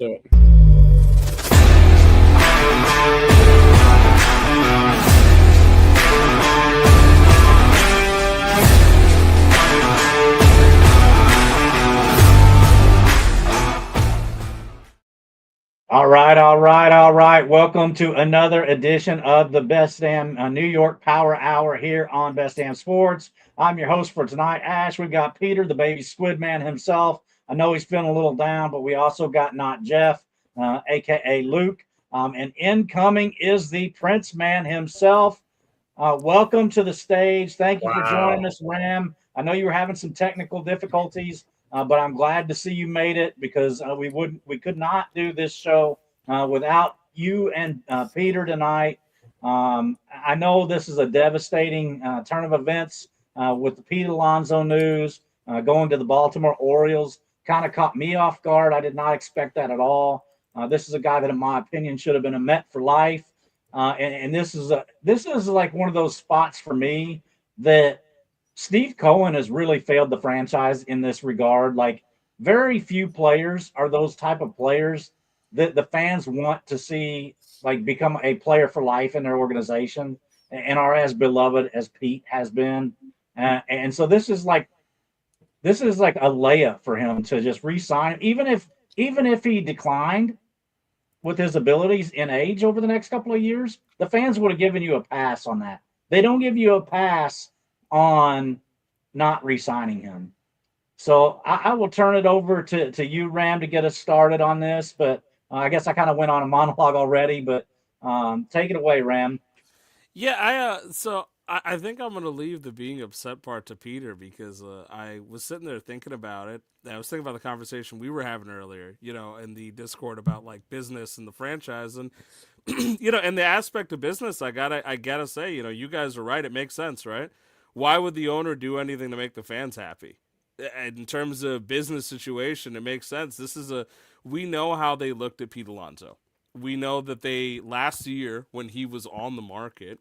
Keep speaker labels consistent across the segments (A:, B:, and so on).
A: do it. All right, all right, all right. Welcome to another edition of the Best Damn New York Power Hour here on Best Damn Sports. I'm your host for tonight, Ash. We've got Peter, the baby squid man himself. I know he's feeling a little down, but we also got not Jeff, aka Luke. And incoming is the Prince Man himself. Welcome to the stage. Thank you for joining us, Ram. I know you were having some technical difficulties, but I'm glad to see you made it because we could not do this show without you and Peter tonight. I know this is a devastating turn of events with the Pete Alonso news going to the Baltimore Orioles. Kind of caught me off guard. I did not expect that at all. This is a guy that, in my opinion, should have been a Met for life. And this is like one of those spots for me that Steve Cohen has really failed the franchise in this regard. Like, very few players are those type of players that the fans want to see like become a player for life in their organization and are as beloved as Pete has been. And so this is like a layup for him to just re-sign, even if he declined with his abilities in age over the next couple of years, the fans would have given you a pass on that. They don't give you a pass on not re-signing him. So I will turn it over to you, Ram, to get us started on this. But I guess I kind of went on a monologue already, but take it away, Ram.
B: Yeah, I think I'm gonna leave the being upset part to Peter because I was sitting there thinking about it. I was thinking about the conversation we were having earlier, in the Discord about like business and the franchise, and and the aspect of business. I gotta say, you guys are right. It makes sense, right? Why would the owner do anything to make the fans happy? In terms of business situation, it makes sense. We know how they looked at Pete Alonso. We know that they last year when he was on the market,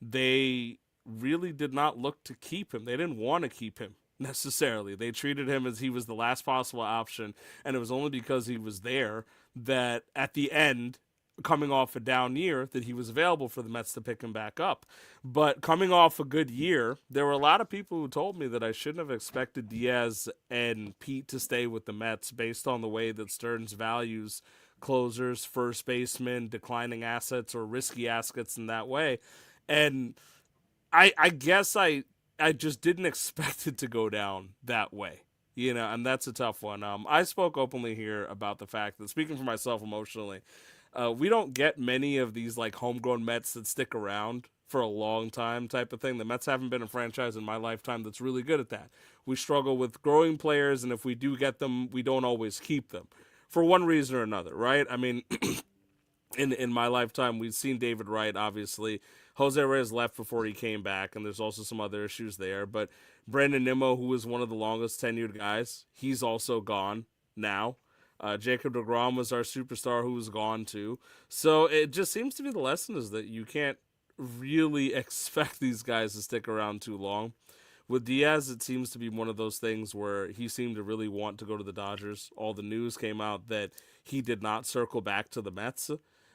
B: they really did not look to keep him. They didn't want to keep him necessarily. They treated him as he was the last possible option, and it was only because he was there that at the end, coming off a down year, that he was available for the Mets to pick him back up. But coming off a good year, there were a lot of people who told me that I shouldn't have expected Diaz and Pete to stay with the Mets based on the way that Stearns values closers, first basemen, declining assets, or risky assets in that way. And I guess I just didn't expect it to go down that way. And that's a tough one. I spoke openly here about the fact that, speaking for myself emotionally, we don't get many of these like homegrown Mets that stick around for a long time type of thing. The Mets haven't been a franchise in my lifetime that's really good at that. We struggle with growing players, and if we do get them, we don't always keep them for one reason or another, right? I mean, in my lifetime, we've seen David Wright, obviously. Jose Reyes left before he came back, and there's also some other issues there. But Brandon Nimmo, who was one of the longest tenured guys, he's also gone now. Jacob DeGrom was our superstar who was gone too. So it just seems to be the lesson is that you can't really expect these guys to stick around too long. With Diaz, it seems to be one of those things where he seemed to really want to go to the Dodgers. All the news came out that he did not circle back to the Mets,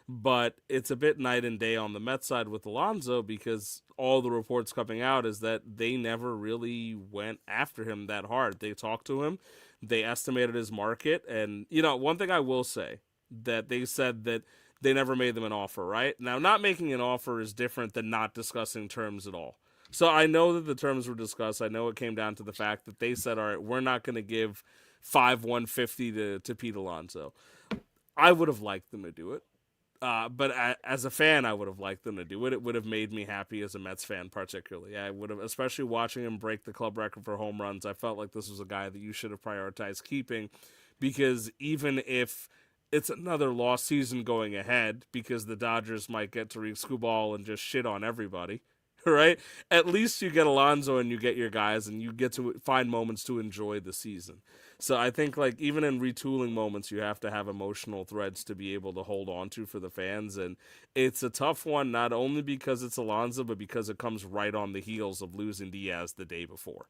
B: but it's a bit night and day on the Mets side with Alonso because all the reports coming out is that they never really went after him that hard. They talked to him, they estimated his market, and one thing I will say that they said that they never made them an offer, right? Now, not making an offer is different than not discussing terms at all. So I know that the terms were discussed. I know it came down to the fact that they said, all right, we're not going to give 150 to Pete Alonso. I would have liked them to do it. But as a fan, I would have liked them to do it. It would have made me happy as a Mets fan, particularly. I would have, especially watching him break the club record for home runs. I felt like this was a guy that you should have prioritized keeping, because even if it's another lost season going ahead, because the Dodgers might get to reach ball and just shit on everybody, right? At least you get Alonso and you get your guys and you get to find moments to enjoy the season. So I think like even in retooling moments, you have to have emotional threads to be able to hold on to for the fans. And it's a tough one, not only because it's Alonso, but because it comes right on the heels of losing Diaz the day before.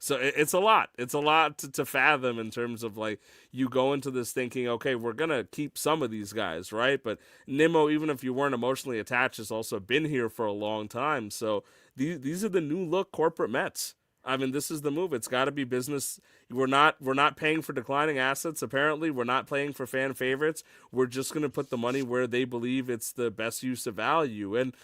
B: So it's a lot. It's a lot to fathom in terms of like you go into this thinking, okay, we're gonna keep some of these guys, right? But Nimmo, even if you weren't emotionally attached, has also been here for a long time. So these are the new look corporate Mets. I mean, this is the move. It's got to be business. We're not paying for declining assets. Apparently, we're not paying for fan favorites. We're just going to put the money where they believe it's the best use of value. And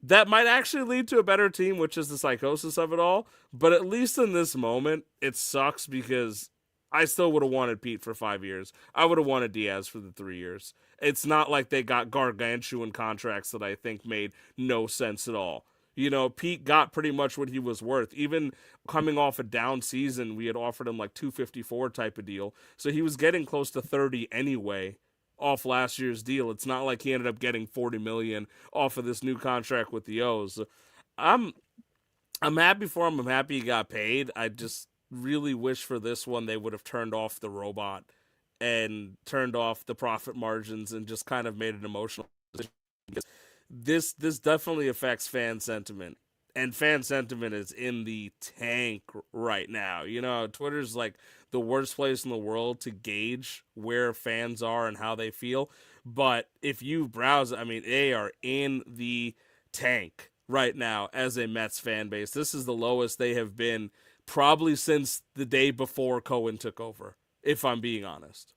B: that might actually lead to a better team, which is the psychosis of it all. But at least in this moment, it sucks because I still would have wanted Pete for 5 years. I would have wanted Diaz for the 3 years. It's not like they got gargantuan contracts that I think made no sense at all. Pete got pretty much what he was worth. Even coming off a down season, we had offered him like 254 type of deal. So he was getting close to 30 anyway off last year's deal. It's not like he ended up getting 40 million off of this new contract with the O's. I'm I'm happy for him. I'm happy he got paid. I just really wish for this one they would have turned off the robot and turned off the profit margins and just kind of made an emotional decision. This definitely affects fan sentiment. And fan sentiment is in the tank right now. Twitter's like the worst place in the world to gauge where fans are and how they feel. But if you browse, I mean, they are in the tank right now as a Mets fan base. This is the lowest they have been probably since the day before Cohen took over, if I'm being honest.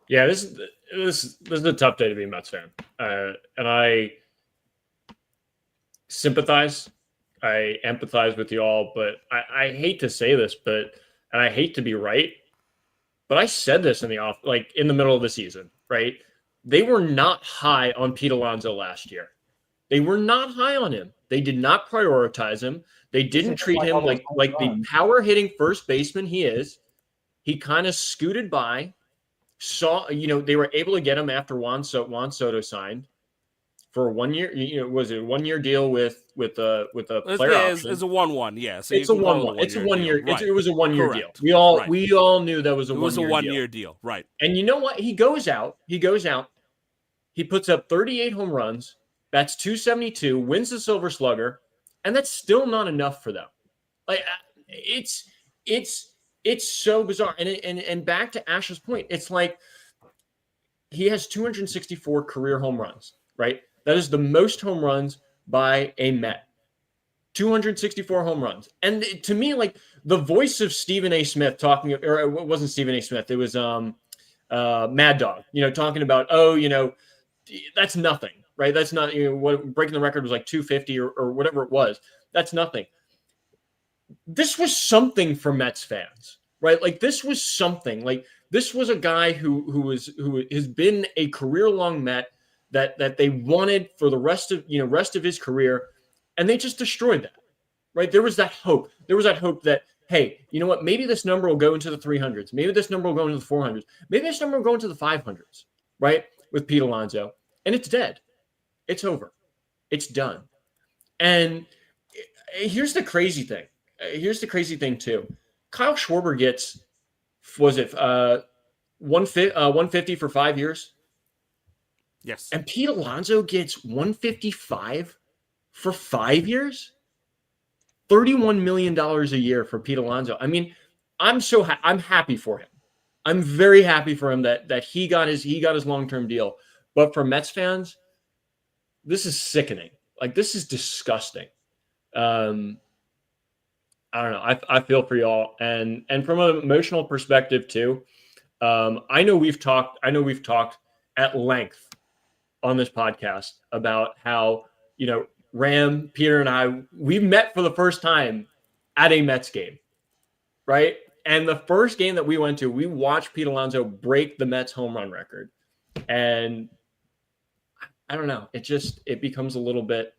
C: Yeah, this is a tough day to be a Mets fan, and I sympathize, I empathize with you all, but I hate to say this, and I hate to be right, but I said this in the middle of the season, right? They were not high on Pete Alonso last year. They were not high on him. They did not prioritize him. They didn't treat him like the power hitting first baseman he is. He kind of scooted by. They were able to get him after Juan Soto signed for 1 year. Was it a 1 year deal with a player option?
B: It's a 1-1, yeah. So
C: it's a 1-1. It's a 1 year.
B: Right.
C: It was a 1 year deal.
B: Right.
C: We all knew that was a 1 year deal.
B: It was a 1 year deal, right?
C: And you know what? He goes out. He puts up 38 home runs. That's 272. Wins the Silver Slugger, and that's still not enough for them. Like it's so bizarre. And back to Ash's point, it's like he has 264 career home runs, right? That is the most home runs by a Met. 264 home runs. And to me, like the voice of Stephen A. Smith talking, or it wasn't Stephen A. Smith, it was Mad Dog, talking about, that's nothing, right? That's not, what breaking the record was like 250 or whatever it was. That's nothing. This was something for Mets fans, right? Like this was something. Like this was a guy who has been a career-long Met that they wanted for the rest of his career, and they just destroyed that, right? There was that hope. There was that hope that, hey, you know what? Maybe this number will go into the 300s. Maybe this number will go into the 400s. Maybe this number will go into the 500s, right? With Pete Alonso, and it's dead. It's over. It's done. And here's the crazy thing. Here's the crazy thing too. Kyle Schwarber gets, was it 150 for 5 years?
B: Yes.
C: And Pete Alonso gets 155 for 5 years? $31 million a year for Pete Alonso. I mean, I'm happy for him. I'm very happy for him that he got his long-term deal. But for Mets fans, this is sickening. Like this is disgusting. I don't know. I feel for y'all, and from an emotional perspective too. I know we've talked at length on this podcast about how Ram, Peter, and we met for the first time at a Mets game, right? And the first game that we went to, we watched Pete Alonso break the Mets home run record, and I don't know. It becomes a little bit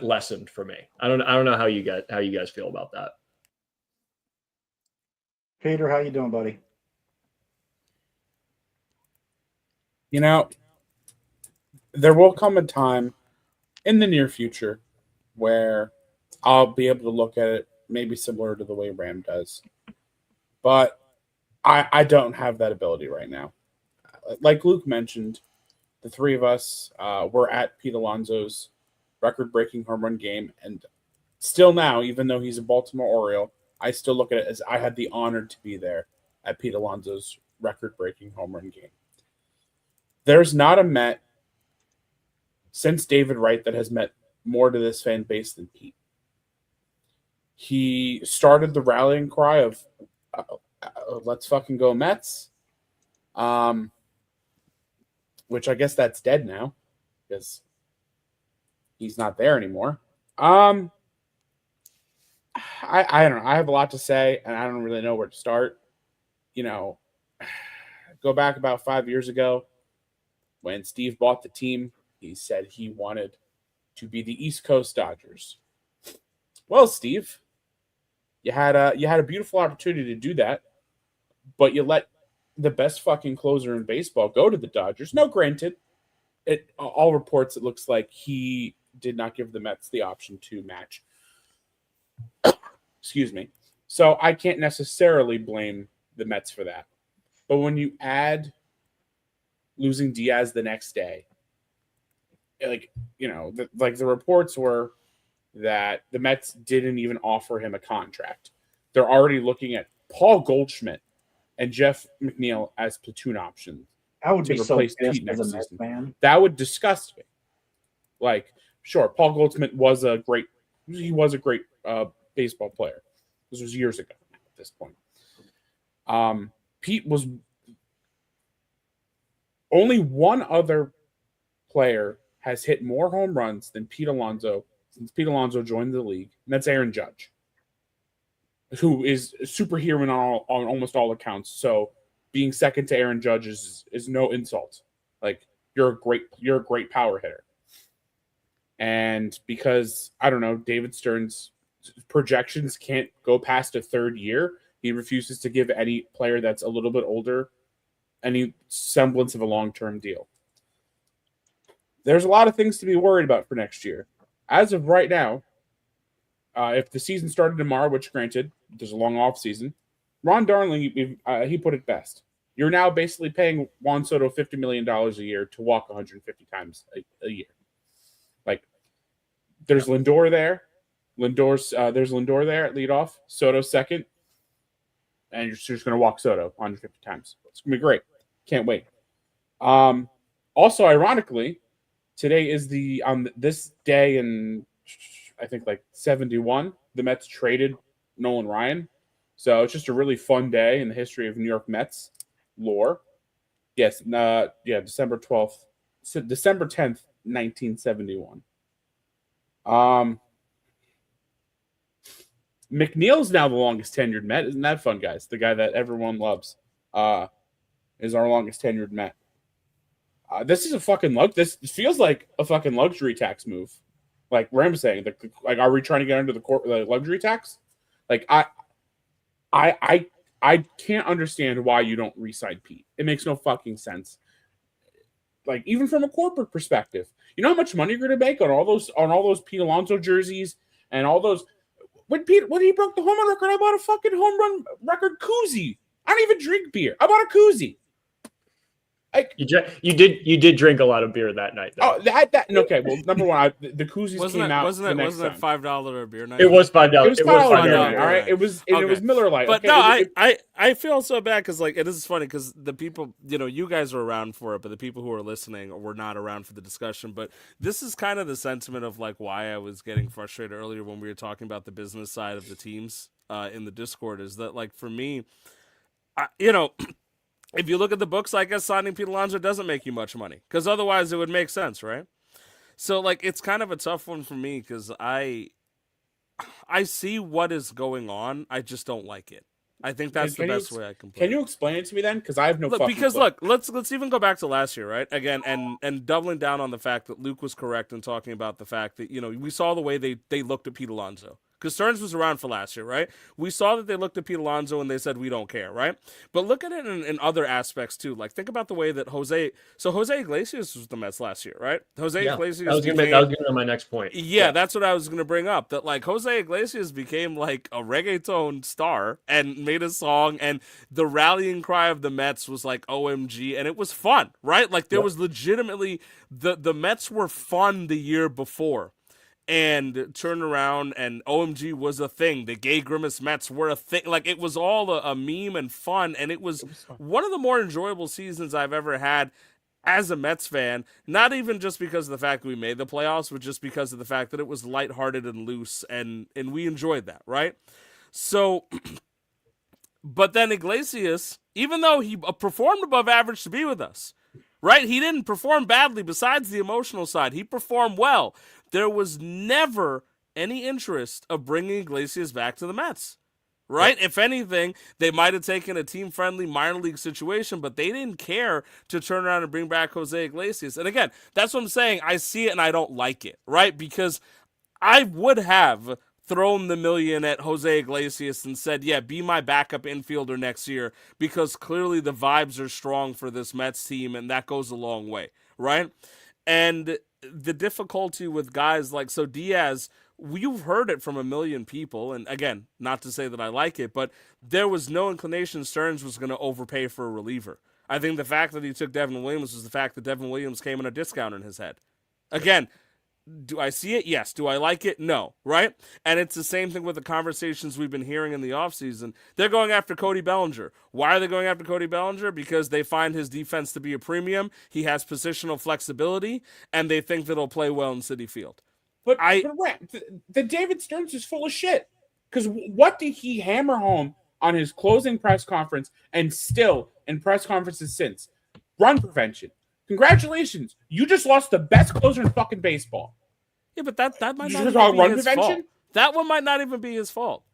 C: lessened for me. I don't know how you guys feel about that.
A: Peter, how you doing, buddy?
D: There will come a time in the near future where I'll be able to look at it maybe similar to the way Ram does. But I don't have that ability right now. Like Luke mentioned, the three of us were at Pete Alonso's record-breaking home run game, and Still now, even though he's a Baltimore Oriole, I still look at it as I had the honor to be there at Pete Alonso's record-breaking home run game. There's not a Met since David Wright that has meant more to this fan base than Pete. He started the rallying cry of let's fucking go Mets, which I guess that's dead now because he's not there anymore. I don't know. I have a lot to say, and I don't really know where to start. Go back about 5 years ago when Steve bought the team. He said he wanted to be the East Coast Dodgers. Well, Steve, you had a beautiful opportunity to do that, but you let the best fucking closer in baseball go to the Dodgers. No, granted, all reports it looks like he did not give the Mets the option to match. Excuse me. So I can't necessarily blame the Mets for that. But when you add losing Diaz the next day, the reports were that the Mets didn't even offer him a contract. They're already looking at Paul Goldschmidt and Jeff McNeil as platoon options.
A: I would
D: to
A: be so
D: replace
A: pissed
D: Pete
A: as a
D: next
A: Mets
D: season.
A: fan.
D: That would disgust me. Sure, Paul Goldschmidt was a great baseball player. This was years ago at this point. Pete was only one other player has hit more home runs than Pete Alonso since Pete Alonso joined the league, and that's Aaron Judge, who is superhuman on almost all accounts. So being second to Aaron Judge is no insult. You're a great power hitter. And because David Stern's projections can't go past a third year, he refuses to give any player that's a little bit older any semblance of a long-term deal. There's a lot of things to be worried about for next year. As of right now, if the season started tomorrow, which granted, there's a long off season, Ron Darling, he put it best. You're now basically paying Juan Soto $50 million a year to walk 150 times a year. There's Lindor there. There's Lindor there at leadoff. Soto second. And you're just going to walk Soto 150 times. It's going to be great. Can't wait. Also, ironically, today is this day in, I think, 71, the Mets traded Nolan Ryan. So it's just a really fun day in the history of New York Mets lore. Yes, December 12th, December 10th, 1971. McNeil's now the longest tenured Met. Isn't that fun, guys? The guy that everyone loves is our longest tenured Met. This is a fucking this feels like a fucking luxury tax move. Like Ram was saying, are we trying to get under the luxury tax? I can't understand why you don't re-sign Pete. It makes no fucking sense. Even from a corporate perspective, you know how much money you're going to make on all those Pete Alonso jerseys and all those. When he broke the home run record, I bought a fucking home run record koozie. I don't even drink beer. I bought a koozie.
C: You did drink a lot of beer that night, though.
D: Oh, okay. Well, number one, the koozies came out.
B: Wasn't that $5 a beer night?
C: It was $5.
D: It was $5 beer night. All right. It was Miller Lite.
B: But
D: okay?
B: No, I feel so bad because and this is funny because the people, you guys were around for it, but the people who are listening were not around for the discussion. But this is kind of the sentiment of why I was getting frustrated earlier when we were talking about the business side of the teams in the Discord. Is that for me, if you look at the books, I guess signing Pete Alonso doesn't make you much money because otherwise it would make sense, right? So it's kind of a tough one for me because I see what is going on. I just don't like it. I think that's the best way I can put it.
D: Can you explain it to me then? Because I have no fucking clue.
B: Let's even go back to last year, right? Again, and doubling down on the fact that Luke was correct in talking about the fact that we saw the way they looked at Pete Alonso. Because Stearns was around for last year, right? We saw that they looked at Pete Alonso and they said, we don't care, right? But look at it in other aspects, too. Think about the way that Jose Iglesias was the Mets last year, right? Iglesias
C: that was going to be my next point.
B: Yeah, that's what I was going to bring up. That, Jose Iglesias became, a reggaeton star and made a song, and the rallying cry of the Mets was, OMG, and it was fun, right? There was legitimately, the Mets were fun the year before. and turn around and OMG was a thing. The gay grimace Mets were a thing. Like, it was all a meme and fun, and it was one of the more enjoyable seasons I've ever had as a Mets fan. Not even just because of the fact that we made the playoffs, but just because of the fact that it was lighthearted and loose, and we enjoyed that, right? So, but then Iglesias, even though he performed above average to be with us, right? He didn't perform badly besides the emotional side. He performed well. There was never any interest of bringing Iglesias back to the Mets, right? Yep. If anything, they might have taken a team-friendly minor league situation, but they didn't care to turn around and bring back Jose Iglesias. And again, that's what I'm saying. I see it and I don't like it, right? Because I would have thrown the million at Jose Iglesias and said, yeah, be my backup infielder next year, because clearly the vibes are strong for this Mets team, and that goes a long way, right? And the difficulty with guys like, so Diaz, you've heard it from a million people, and again, not to say that I like it, but there was no inclination Stearns was going to overpay for a reliever. I think the fact that he took Devin Williams was the fact that Devin Williams came in a discount in his head. Again, do I see it? Yes. Do I like it? No. Right? And it's the same thing with the conversations we've been hearing in the offseason. They're going after Cody Bellinger. Why are they going after Cody Bellinger? Because they find his defense to be a premium. He has positional flexibility, and they think that he'll play well in Citi Field.
D: But the David Stearns is full of shit. Because what did he hammer home on his closing press conference and still in press conferences since? Run prevention. Congratulations. You just lost the best closer in fucking baseball.
B: Yeah, but that might not even be his fault. That one might not even be his fault.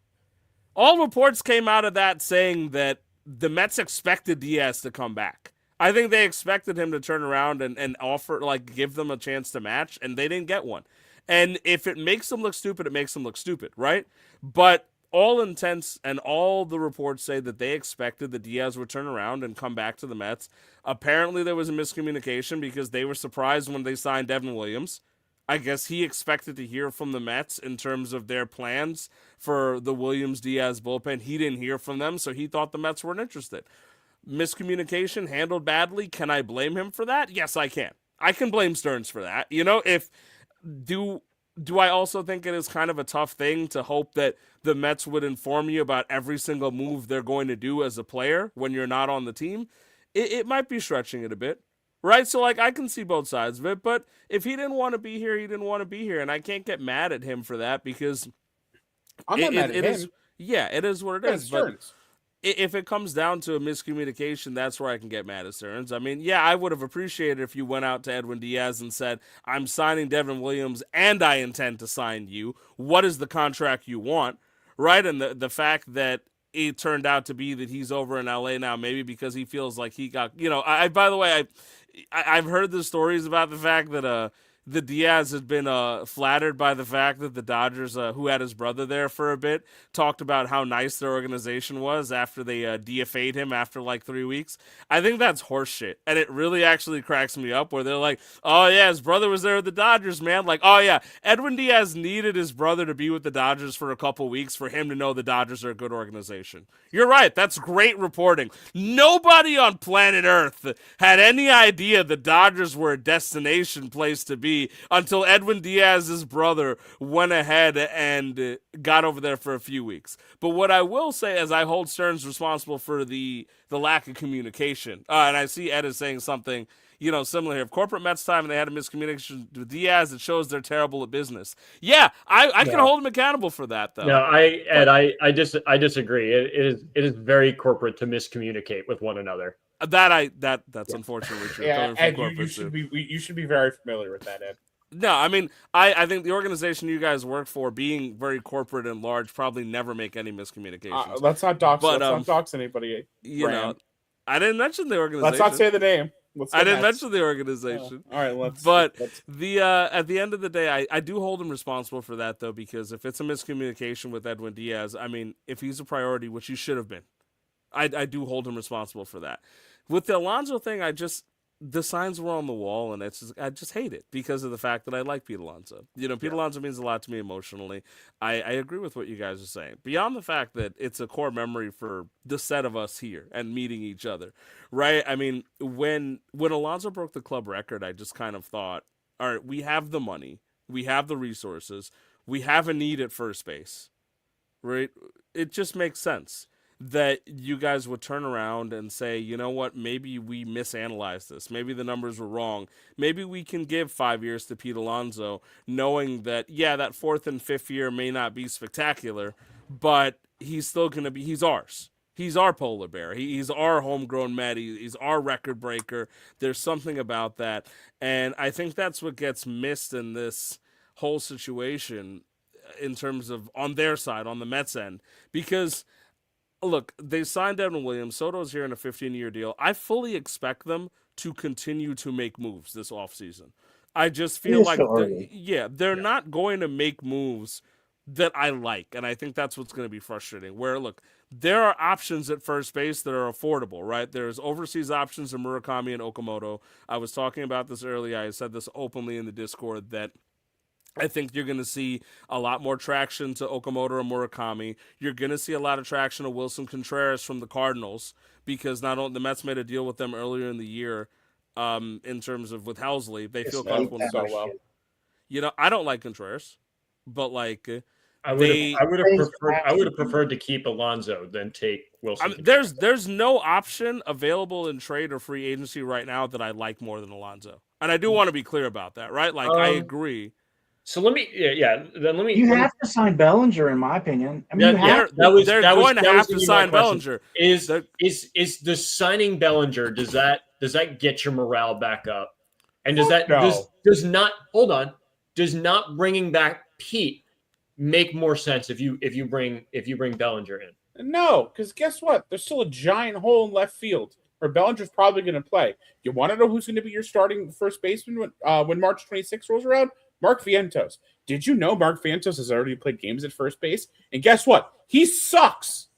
B: All reports came out of that saying that the Mets expected Diaz to come back. I think they expected him to turn around and offer, like, give them a chance to match, and they didn't get one. And if it makes them look stupid, it makes them look stupid, right? But all intents and all the reports say that they expected that Diaz would turn around and come back to the Mets. Apparently there was a miscommunication because they were surprised when they signed Devin Williams. I guess he expected to hear from the Mets in terms of their plans for the Williams-Diaz bullpen. He didn't hear from them, so he thought the Mets weren't interested. Miscommunication, handled badly. Can I blame him for that? Yes, I can. I can blame Stearns for that. You know, do I also think it is kind of a tough thing to hope that the Mets would inform you about every single move they're going to do as a player when you're not on the team? It might be stretching it a bit, right? So, like, I can see both sides of it, but if he didn't want to be here, he didn't want to be here, and I can't get mad at him for that because
D: I'm not mad at him.
B: Yeah, it is what it is. But if it comes down to a miscommunication, that's where I can get mad at Stearns. I mean, yeah, I would have appreciated if you went out to Edwin Diaz and said, I'm signing Devin Williams and I intend to sign you. What is the contract you want? Right? And the fact that it turned out to be that he's over in LA now, maybe because he feels like he got, you know, by the way, I've heard the stories about the fact that the Diaz had been flattered by the fact that the Dodgers, who had his brother there for a bit, talked about how nice their organization was after they DFA'd him after like 3 weeks. I think that's horseshit, and it really actually cracks me up where they're like, oh yeah, his brother was there with the Dodgers, man. Like, oh yeah, Edwin Diaz needed his brother to be with the Dodgers for a couple weeks for him to know the Dodgers are a good organization. You're right, that's great reporting. Nobody on planet Earth had any idea the Dodgers were a destination place to be until Edwin Diaz's brother went ahead and got over there for a few weeks. But what I will say is I hold Stearns responsible for the lack of communication. And I see Ed is saying something, you know, similar here. If corporate Mets time and they had a miscommunication with Diaz, it shows they're terrible at business. Yeah, I can hold him accountable for that, though.
C: No, I disagree. It is very corporate to miscommunicate with one another.
B: That's unfortunately true.
D: Yeah, Ed, you should be very familiar with that, Ed.
B: No, I mean, I think the organization you guys work for, being very corporate and large, probably never make any miscommunications.
D: Let's not dox anybody.
B: You know, I didn't mention the organization.
D: Let's not say the name.
B: I didn't mention the organization.
D: All right, let's.
B: At the end of the day, I do hold him responsible for that, though, because if it's a miscommunication with Edwin Diaz, I mean, if he's a priority, which he should have been, I do hold him responsible for that. With the Alonso thing, the signs were on the wall, and I just hate it because of the fact that I like Pete Alonso. You know, Pete Alonso means a lot to me emotionally. I agree with what you guys are saying. Beyond the fact that it's a core memory for the set of us here and meeting each other, right? I mean, when Alonso broke the club record, I just kind of thought, all right, we have the money. We have the resources. We have a need at first base, right? It just makes sense that you guys would turn around and say, you know what, maybe we misanalyzed this. Maybe the numbers were wrong. Maybe we can give 5 years to Pete Alonso, knowing that, yeah, that fourth and fifth year may not be spectacular, but he's still going to be, he's ours. He's our polar bear. He's our homegrown Met. He's our record breaker. There's something about that. And I think that's what gets missed in this whole situation in terms of on their side, on the Mets end, because look, they signed Devin Williams. Soto's here in a 15-year deal. I fully expect them to continue to make moves this offseason. I just feel
A: is
B: like,
A: still early.
B: they're not going to make moves that I like. And I think that's what's going to be frustrating. Where, look, there are options at first base that are affordable, right? There's overseas options in Murakami and Okamoto. I was talking about this earlier. I said this openly in the Discord that I think you're going to see a lot more traction to Okamoto and Murakami. You're going to see a lot of traction to Wilson Contreras from the Cardinals because not only the Mets made a deal with them earlier in the year in terms of with Helsley. They feel comfortable.
D: so well.
B: You know, I don't like Contreras, but like
C: I would
B: they,
C: have preferred to keep Alonso than take Wilson.
B: I mean, there's no option available in trade or free agency right now that I like more than Alonso, and I do want to be clear about that, right? Like I agree.
C: So let me, then let me.
A: You have to sign Bellinger, in my opinion. I mean, you have to.
B: They're going to have to sign Bellinger.
C: Is the signing Bellinger, does that get your morale back up? And does that does not bringing back Pete make more sense if you bring Bellinger in?
D: No, because guess what? There's still a giant hole in left field where Bellinger's probably going to play. You want to know who's going to be your starting first baseman when March 26th rolls around? Mark Vientos. Did you know Mark Vientos has already played games at first base? And guess what? He sucks.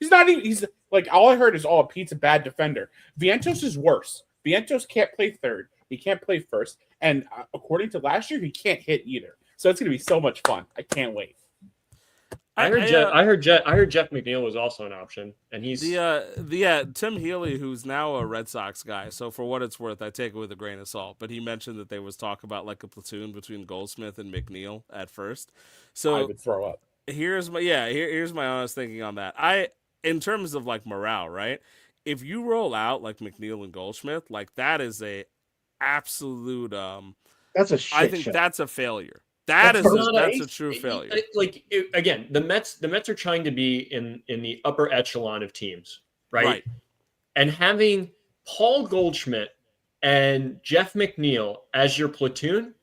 D: He's not even, he's like, all I heard is, oh, Pete's a bad defender. Vientos is worse. Vientos can't play third. He can't play first. And according to last year, he can't hit either. So it's going to be so much fun. I can't wait.
C: I heard Jeff McNeil was also an option, and he's
B: Tim Healy, who's now a Red Sox guy. So for what it's worth, I take it with a grain of salt. But he mentioned that there was talk about like a platoon between Goldsmith and McNeil at first. So
D: I would throw up.
B: Here's my honest thinking on that. In terms of like morale, right? If you roll out like McNeil and Goldschmidt, like that is a absolute
A: that's a shit
B: I think
A: show.
B: That's a failure. That's a true failure.
C: Again, the Mets are trying to be in the upper echelon of teams, right? And having Paul Goldschmidt and Jeff McNeil as your platoon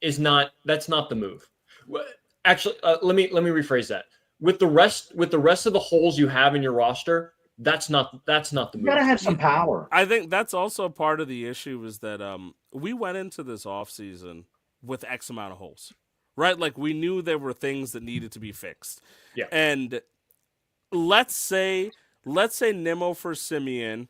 C: that's not the move. Actually, let me rephrase that. With the rest of the holes you have in your roster, that's not the move.
A: You gotta have some power.
B: I think that's also part of the issue is that we went into this offseason with X amount of holes, right? Like we knew there were things that needed to be fixed.
C: Yeah.
B: And let's say Nimmo for Simeon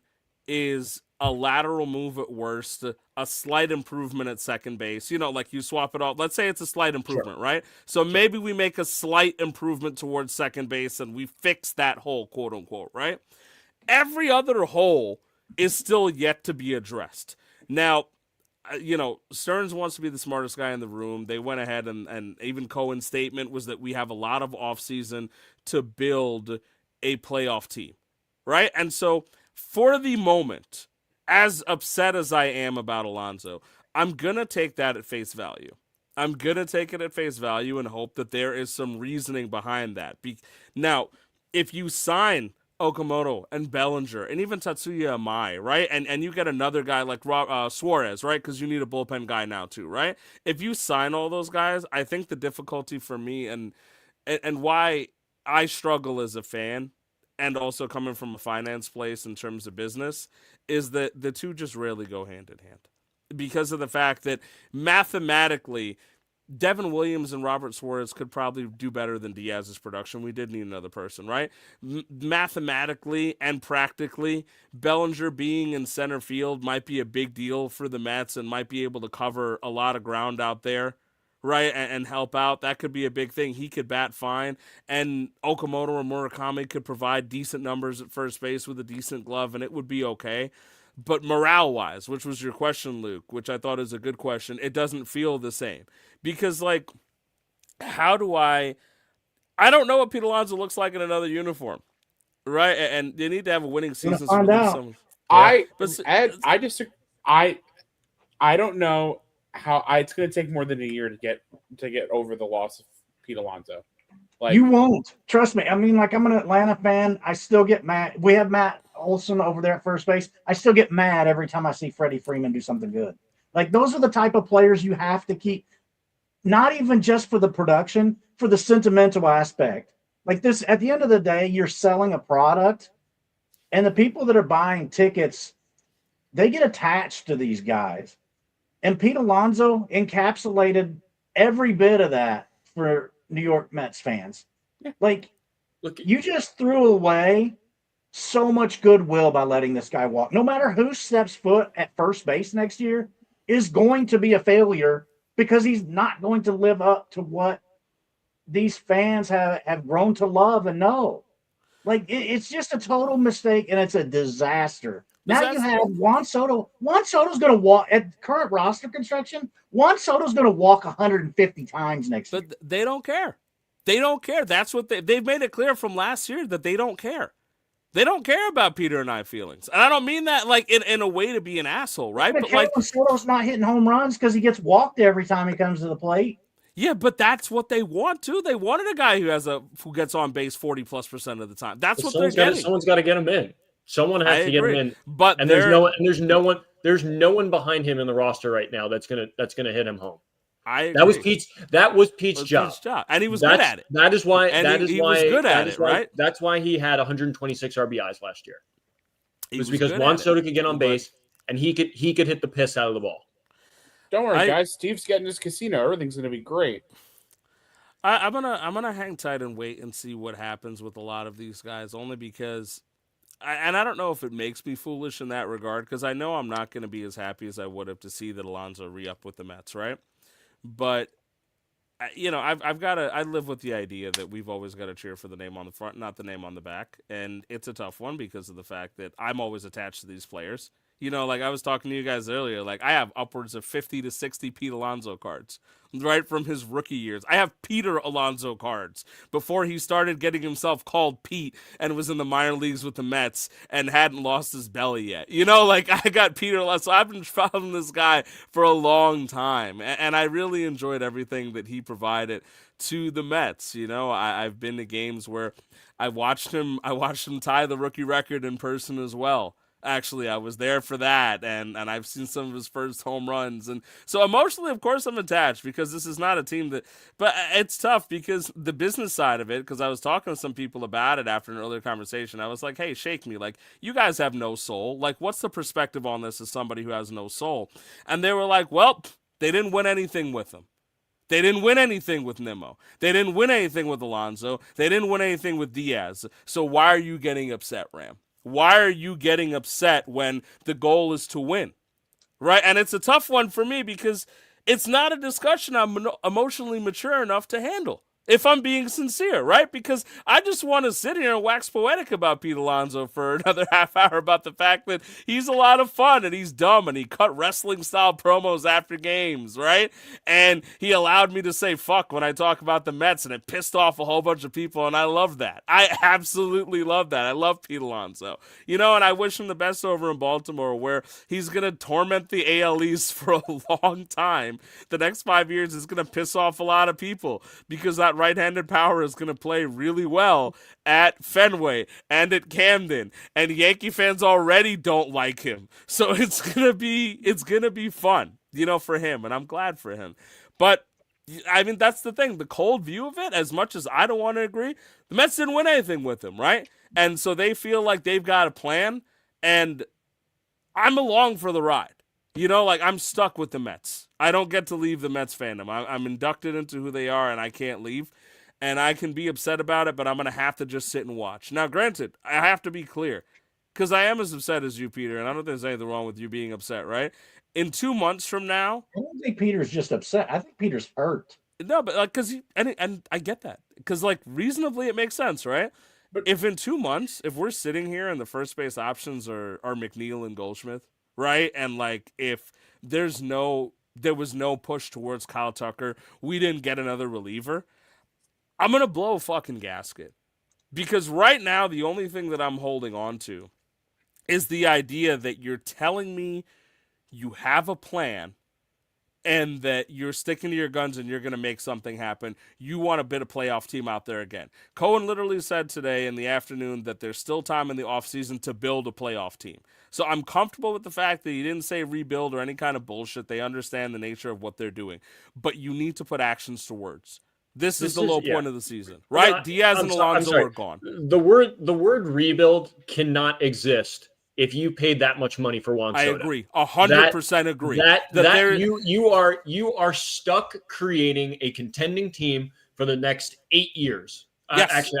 B: is a lateral move at worst, a slight improvement at second base. You know, like you swap it off. Let's say it's a slight improvement, sure, right? So maybe we make a slight improvement towards second base and we fix that hole, quote unquote, right? Every other hole is still yet to be addressed. Now, you know, Stearns wants to be the smartest guy in the room. They went ahead and even Cohen's statement was that we have a lot of offseason to build a playoff team, right? And so for the moment, as upset as I am about Alonso, I'm going to take that at face value. I'm going to take it at face value and hope that there is some reasoning behind that. Now, if you sign Okamoto and Bellinger and even Tatsuya Amai, right? And you get another guy like Suarez, right? Because you need a bullpen guy now too, right? If you sign all those guys, I think the difficulty for me and why I struggle as a fan and also coming from a finance place in terms of business is that the two just rarely go hand in hand because of the fact that mathematically Devin Williams and Robert Suarez could probably do better than Diaz's production. We did need another person, right? Mathematically and practically, Bellinger being in center field might be a big deal for the Mets and might be able to cover a lot of ground out there, right? And help out. That could be a big thing. He could bat fine. And Okamoto or Murakami could provide decent numbers at first base with a decent glove, and it would be okay. But morale-wise, which was your question, Luke, which I thought is a good question, it doesn't feel the same. Because, like, how do I don't know what Pete Alonso looks like in another uniform, right? And they need to have a winning
A: Gonna
B: season to
A: find
B: release
A: out.
B: someone.
D: I just I don't know how it's going to take more than a year to get over the loss of Pete Alonso. Like,
A: you won't. Trust me. I mean, like, I'm an Atlanta fan. I still get mad. We have Matt Olson over there at first base. I still get mad every time I see Freddie Freeman do something good. Like, those are the type of players you have to keep, not even just for the production, for the sentimental aspect. Like, this, at the end of the day, you're selling a product, and the people that are buying tickets, they get attached to these guys. And Pete Alonso encapsulated every bit of that for New York Mets fans. Like,
C: Look,
A: you just threw away so much goodwill by letting this guy walk. No matter who steps foot at first base next year is going to be a failure because he's not going to live up to what these fans have grown to love and know. Like, it's just a total mistake and it's a disaster. Now you have Juan Soto. Juan Soto's going to walk at current roster construction. Juan Soto's going to walk 150 times next year.
B: But they don't care. They don't care. That's what they've made it clear from last year that they don't care. They don't care about Peter and I feelings. And I don't mean that like in a way to be an asshole, right?
A: But like Soto's not hitting home runs because he gets walked every time he comes to the plate.
B: Yeah, but that's what they want too. They wanted a guy who gets on base 40+% of the time. That's what they're getting.
C: Someone's got to get him in. Someone has to get him in.
B: But
C: there's no one behind him in the roster right now that's gonna hit him home.
B: I agree.
C: That was Pete's job.
B: And he was good at it.
C: That is why
B: he was good at it, right?
C: That's why he had 126 RBIs last year. It was because
B: Juan
C: Soto could get on base and he could hit the piss out of the ball.
D: Don't worry, guys. Steve's getting his casino. Everything's gonna be great.
B: I'm gonna hang tight and wait and see what happens with a lot of these guys, only because I don't know if it makes me foolish in that regard, because I know I'm not going to be as happy as I would have to see that Alonso re-up with the Mets, right? But I live with the idea that we've always got to cheer for the name on the front, not the name on the back, and it's a tough one because of the fact that I'm always attached to these players. Like I was talking to you guys earlier, like I have upwards of 50 to 60 Pete Alonso cards, right from his rookie years. I have Peter Alonso cards before he started getting himself called Pete and was in the minor leagues with the Mets and hadn't lost his belly yet. Like I got Peter Alonso. I've been following this guy for a long time, and I really enjoyed everything that he provided to the Mets. I've been to games where I watched him tie the rookie record in person as well. Actually, I was there for that, and I've seen some of his first home runs. And so emotionally, of course, I'm attached because this is not a team that – but it's tough because the business side of it, because I was talking to some people about it after an earlier conversation. I was like, hey, shake me. Like, you guys have no soul. Like, what's the perspective on this as somebody who has no soul? And they were like, well, they didn't win anything with him. They didn't win anything with Nimmo. They didn't win anything with Alonso. They didn't win anything with Diaz. So why are you getting upset, Ram? Why are you getting upset when the goal is to win? Right? And it's a tough one for me because it's not a discussion I'm emotionally mature enough to handle, if I'm being sincere, right? Because I just want to sit here and wax poetic about Pete Alonso for another half hour about the fact that he's a lot of fun and he's dumb and he cut wrestling-style promos after games, right? And he allowed me to say fuck when I talk about the Mets, and it pissed off a whole bunch of people, and I love that. I absolutely love that. I love Pete Alonso. And I wish him the best over in Baltimore, where he's going to torment the AL East for a long time. The next 5 years is going to piss off a lot of people because that right-handed power is going to play really well at Fenway and at Camden, and Yankee fans already don't like him. So it's going to be fun, for him, and I'm glad for him. But I mean, that's the thing. The cold view of it, as much as I don't want to agree, the Mets didn't win anything with him, right? And so they feel like they've got a plan, and I'm along for the ride. I'm stuck with the Mets. I don't get to leave the Mets fandom. I'm inducted into who they are, and I can't leave. And I can be upset about it, but I'm going to have to just sit and watch. Now, granted, I have to be clear, because I am as upset as you, Peter, and I don't think there's anything wrong with you being upset, right? In 2 months from now...
A: I don't think Peter's just upset. I think Peter's hurt.
B: No, but because and I get that. Because, reasonably it makes sense, right? if in 2 months, if we're sitting here and the first base options are McNeil and Goldschmidt, right? And like if there was no push towards Kyle Tucker, we didn't get another reliever, I'm gonna blow a fucking gasket. Because right now the only thing that I'm holding on to is the idea that you're telling me you have a plan and that you're sticking to your guns and you're going to make something happen. You want to bid a playoff team out there again. Cohen literally said today in the afternoon that there's still time in the offseason to build a playoff team. So I'm comfortable with the fact that he didn't say rebuild or any kind of bullshit. They understand the nature of what they're doing. But you need to put actions to words. This is the low point of the season, right?
C: No,
B: Diaz and Alonso are gone.
C: The word rebuild cannot exist if you paid that much money for Juan Soto.
B: I agree. 100% agree.
C: You are stuck creating a contending team for the next 8 years.
B: Yes,
C: actually,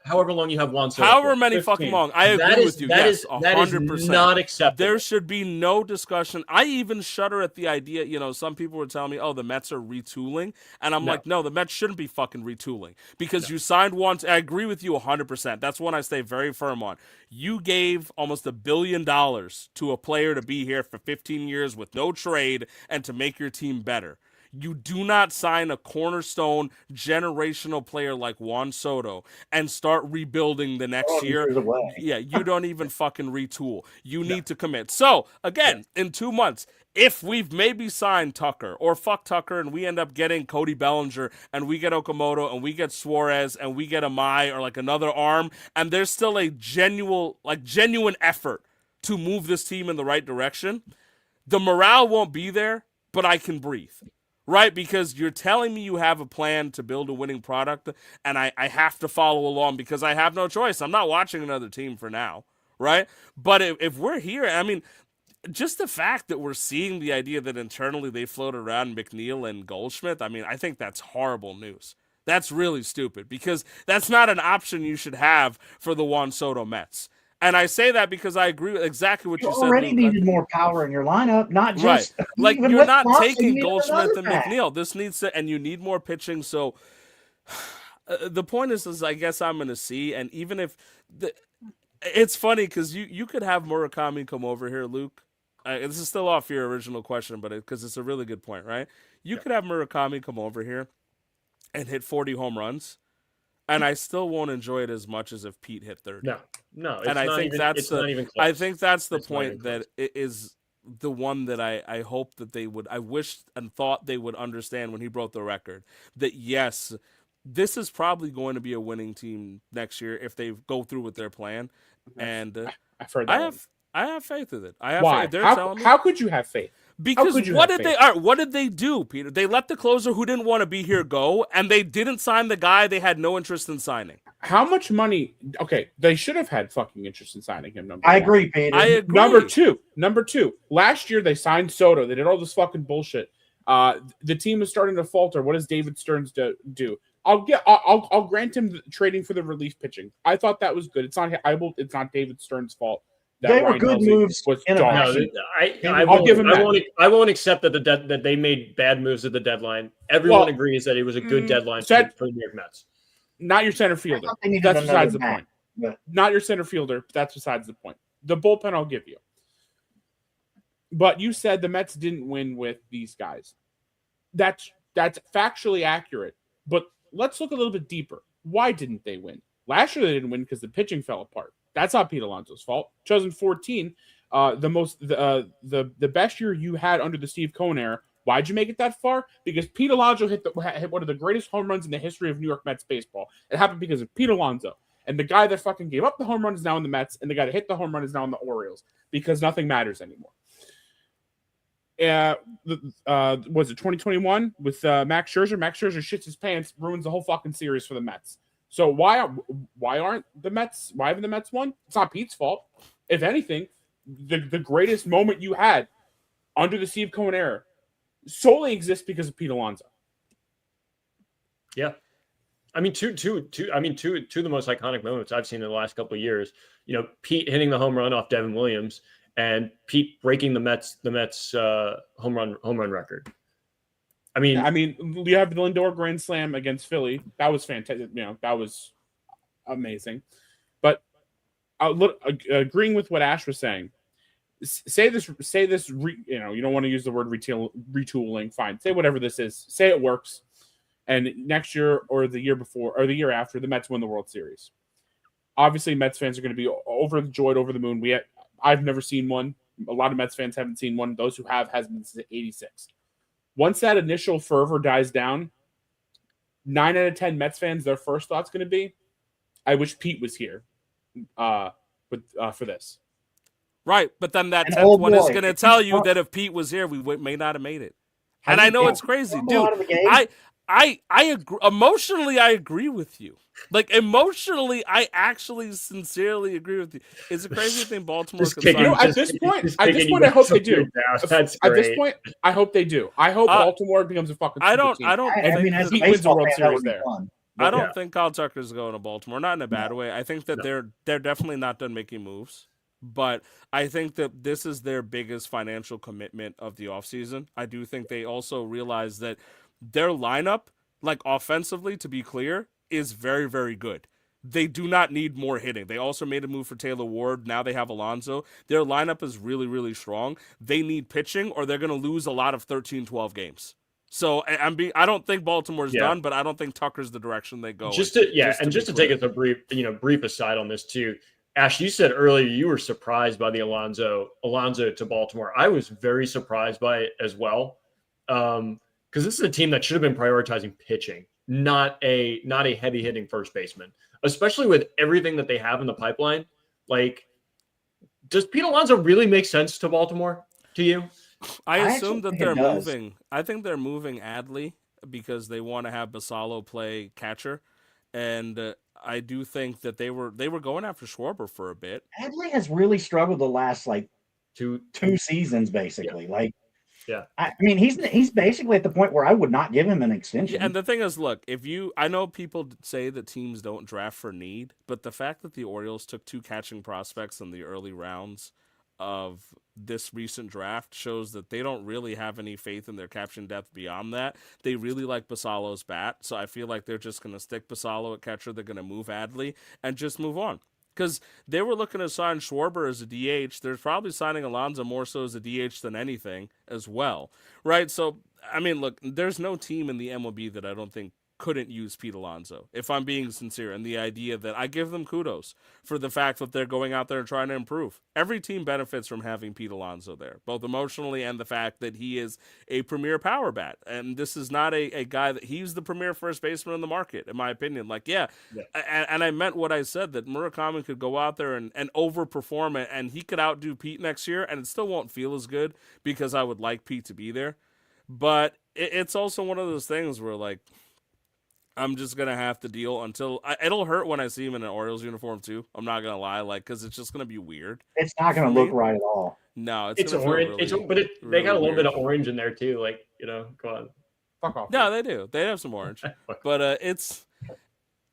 C: however long you have Juan Soto.
B: However many fucking long. I agree with you. Yes, 100%.
C: That is not acceptable.
B: There should be no discussion. I even shudder at the idea, some people were telling me, oh, the Mets are retooling. And I'm like, no, the Mets shouldn't be fucking retooling. Because you signed one. I agree with you 100%. That's one I stay very firm on. You gave almost $1 billion to a player to be here for 15 years with no trade and to make your team better. You do not sign a cornerstone generational player like Juan Soto and start rebuilding the next year. Yeah, you don't even fucking retool. You need to commit. So, again, in 2 months, if we've maybe signed Tucker or fuck Tucker and we end up getting Cody Bellinger and we get Okamoto and we get Suarez and we get Amai or like another arm and there's still a genuine effort to move this team in the right direction, the morale won't be there, but I can breathe. Right, because you're telling me you have a plan to build a winning product, and I have to follow along because I have no choice. I'm not watching another team for now, right? But if we're here, I mean, just the fact that we're seeing the idea that internally they float around McNeil and Goldschmidt, I mean, I think that's horrible news. That's really stupid because that's not an option you should have for the Juan Soto Mets. And I say that because I agree with exactly what you said.
A: You already needed more power in your lineup, not just
B: right. Like you're not taking Goldschmidt and McNeil. This needs to, and you need more pitching. So the point is I guess I'm going to see. And even if it's funny because you could have Murakami come over here, Luke. This is still off your original question, but because it's a really good point, right? You could have Murakami come over here and hit 40 home runs. And I still won't enjoy it as much as if Pete hit 30.
C: No.
B: And I think that's the point that it is the one that I hope that they would. I wish and thought they would understand when he broke the record that yes, this is probably going to be a winning team next year if they go through with their plan. And
D: I've heard that.
B: I have faith in it. I have.
D: Why?
B: Faith.
D: How could you have faith?
B: Because what did they do, Peter? They let the closer who didn't want to be here go, and they didn't sign the guy they had no interest in signing.
D: How much money? Okay, they should have had fucking interest in signing him.
A: I agree, Peter.
B: I agree.
D: Number two. Last year they signed Soto. They did all this fucking bullshit. The team is starting to falter. What does David Stearns do? I'll grant him trading for the relief pitching. I thought that was good. It's not David Stearns' fault.
A: They were good moves.
C: I'll give him that. I won't accept that they made bad moves at the deadline. Everyone agrees that it was a good deadline for the New York Mets.
D: Not your center fielder. That's besides the point. Not your center fielder. That's besides the point. The bullpen I'll give you. But you said the Mets didn't win with these guys. That's factually accurate. But let's look a little bit deeper. Why didn't they win? Last year they didn't win because the pitching fell apart. That's not Pete Alonso's fault. 2014, the best year you had under the Steve Cohen era. Why'd you make it that far? Because Pete Alonso hit one of the greatest home runs in the history of New York Mets baseball. It happened because of Pete Alonso. And the guy that fucking gave up the home run is now in the Mets, and the guy that hit the home run is now in the Orioles because nothing matters anymore. Was it 2021 with Max Scherzer? Max Scherzer shits his pants, ruins the whole fucking series for the Mets. So why haven't the Mets won? It's not Pete's fault. If anything, the greatest moment you had under the Steve Cohen era solely exists because of Pete Alonso.
C: Yeah. I mean, two of the most iconic moments I've seen in the last couple of years. Pete hitting the home run off Devin Williams and Pete breaking the Mets home run record. I mean,
D: you have the Lindor grand slam against Philly. That was fantastic. That was amazing. But agreeing with what Ash was saying, say this. You don't want to use the word retooling. Fine. Say whatever this is. Say it works. And next year or the year before or the year after, the Mets win the World Series. Obviously, Mets fans are going to be overjoyed, over the moon. I've never seen one. A lot of Mets fans haven't seen one. Those who have hasn't been since '86. Once that initial fervor dies down, 9 out of 10 Mets fans, their first thought's going to be, "I wish Pete was here for this."
B: Right, but then that
A: And
B: 10th
A: oh
B: one is
A: boy,
B: going to
A: if
B: tell
A: he's
B: you that if Pete was here, we may not have made it.
A: Has
B: And
A: he-
B: I know
A: yeah,
B: it's crazy,
A: stumbled
B: dude.
A: out of the game?
B: I agree. Emotionally, I agree with you. Like, emotionally, I actually sincerely agree with you. It's a crazy thing Baltimore
C: Just
B: can
C: kicking-
B: sign.
D: At this point, I hope they do.
C: That's
D: At this
C: great.
D: point, I hope they do. I hope Baltimore becomes a fucking
B: I
D: super
B: don't.
D: team.
B: I don't
A: I mean,
B: think
A: as a
B: that,
D: Pete wins the
A: baseball
D: World
A: fan, that
D: Series
A: would be
D: there.
A: fun.
B: I don't
C: Yeah.
B: think Kyle Tucker's going to Baltimore. Not in a bad way. I think that
C: No.
B: they're definitely not done making moves. But I think that this is their biggest financial commitment of the offseason. I do think they also realize that their lineup, like offensively, to be clear, is very, very good. They do not need more hitting. They also made a move for Taylor Ward. Now they have Alonso. Their lineup is really, really strong. They need pitching or they're going to lose a lot of 13, 12 games. So I don't think Baltimore's
C: Yeah.
B: done, but I don't think Tucker's the direction they go.
C: Just
B: in,
C: to take us a brief aside on this too. Ash, you said earlier you were surprised by the Alonso to Baltimore. I was very surprised by it as well, because this is a team that should have been prioritizing pitching, not a heavy hitting first baseman, especially with everything that they have in the pipeline. Like, does Pete Alonso really make sense to Baltimore to you?
B: I
A: I
B: assume
A: actually
B: that
A: think
B: they're
A: it does.
B: moving. I think they're moving Adley because they want to have Basallo play catcher, and I do think that they were going after Schwarber for a bit.
A: Adley has really struggled the last
C: To
A: two seasons, basically.
C: Yeah.
A: I mean, he's basically at the point where I would not give him an extension.
B: Yeah, and the thing is, look, I know people say that teams don't draft for need, but the fact that the Orioles took 2 catching prospects in the early rounds of this recent draft shows that they don't really have any faith in their catching depth beyond that. They really like Basallo's bat, so I feel like they're just going to stick Basallo at catcher. They're going to move Adley and just move on. Because they were looking to sign Schwarber as a DH. They're probably signing Alonso more so as a DH than anything as well, right? So, I mean, look, there's no team in the MLB that I don't think couldn't use Pete Alonso, if I'm being sincere. And the idea that I give them kudos for the fact that they're going out there and trying to improve. Every team benefits from having Pete Alonso there, both emotionally and the fact that he is a premier power bat. And this is not a guy that he's the premier first baseman in the market, in my opinion. Like, yeah. And I meant what I said, that Murakami could go out there and overperform it, and he could outdo Pete next year, and it still won't feel as good because I would like Pete to be there. But it's also one of those things where, like, I'm just going to have to deal until it'll hurt when I see him in an Orioles uniform too. I'm not going to lie, like, because it's just going to be weird.
A: It's not going to look right at all.
B: No,
C: it's
B: gonna
C: orange.
B: Feel
C: Really, they got a little
B: weird.
C: bit of orange in there too. Like, go on.
D: Fuck off.
B: No, they do. They have some orange, but it's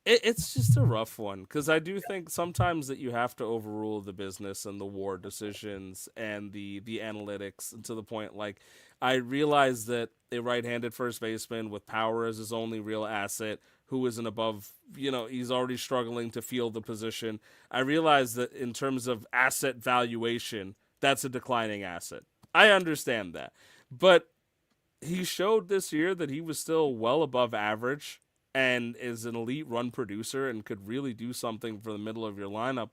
B: just a rough one because I do think sometimes that you have to overrule the business and the war decisions and the analytics, and to the point, like, I realize that a right-handed first baseman with power as his only real asset, who isn't above, he's already struggling to field the position. I realize that in terms of asset valuation, that's a declining asset. I understand that, but he showed this year that he was still well above average and is an elite run producer and could really do something for the middle of your lineup,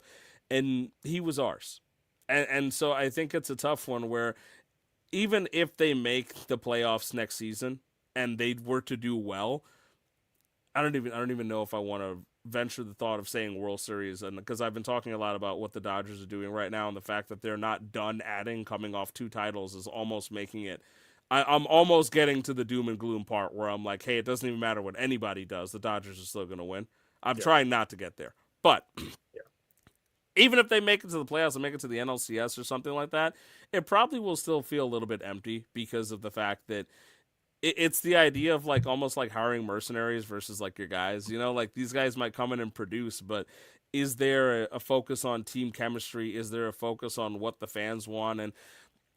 B: and he was ours. And so I think it's a tough one where even if they make the playoffs next season and they were to do well, I don't even know if I want to venture the thought of saying World Series, and because I've been talking a lot about what the Dodgers are doing right now, and the fact that they're not done adding, coming off 2 titles is almost making it. I'm almost getting to the doom and gloom part where I'm like, hey, it doesn't even matter what anybody does, the Dodgers are still going to win. I'm trying not to get there, but even if they make it to the playoffs and make it to the NLCS or something like that, it probably will still feel a little bit empty because of the fact that it's the idea of, like, almost like hiring mercenaries versus, like, your guys. Like, these guys might come in and produce, but is there a focus on team chemistry? Is there a focus on what the fans want? And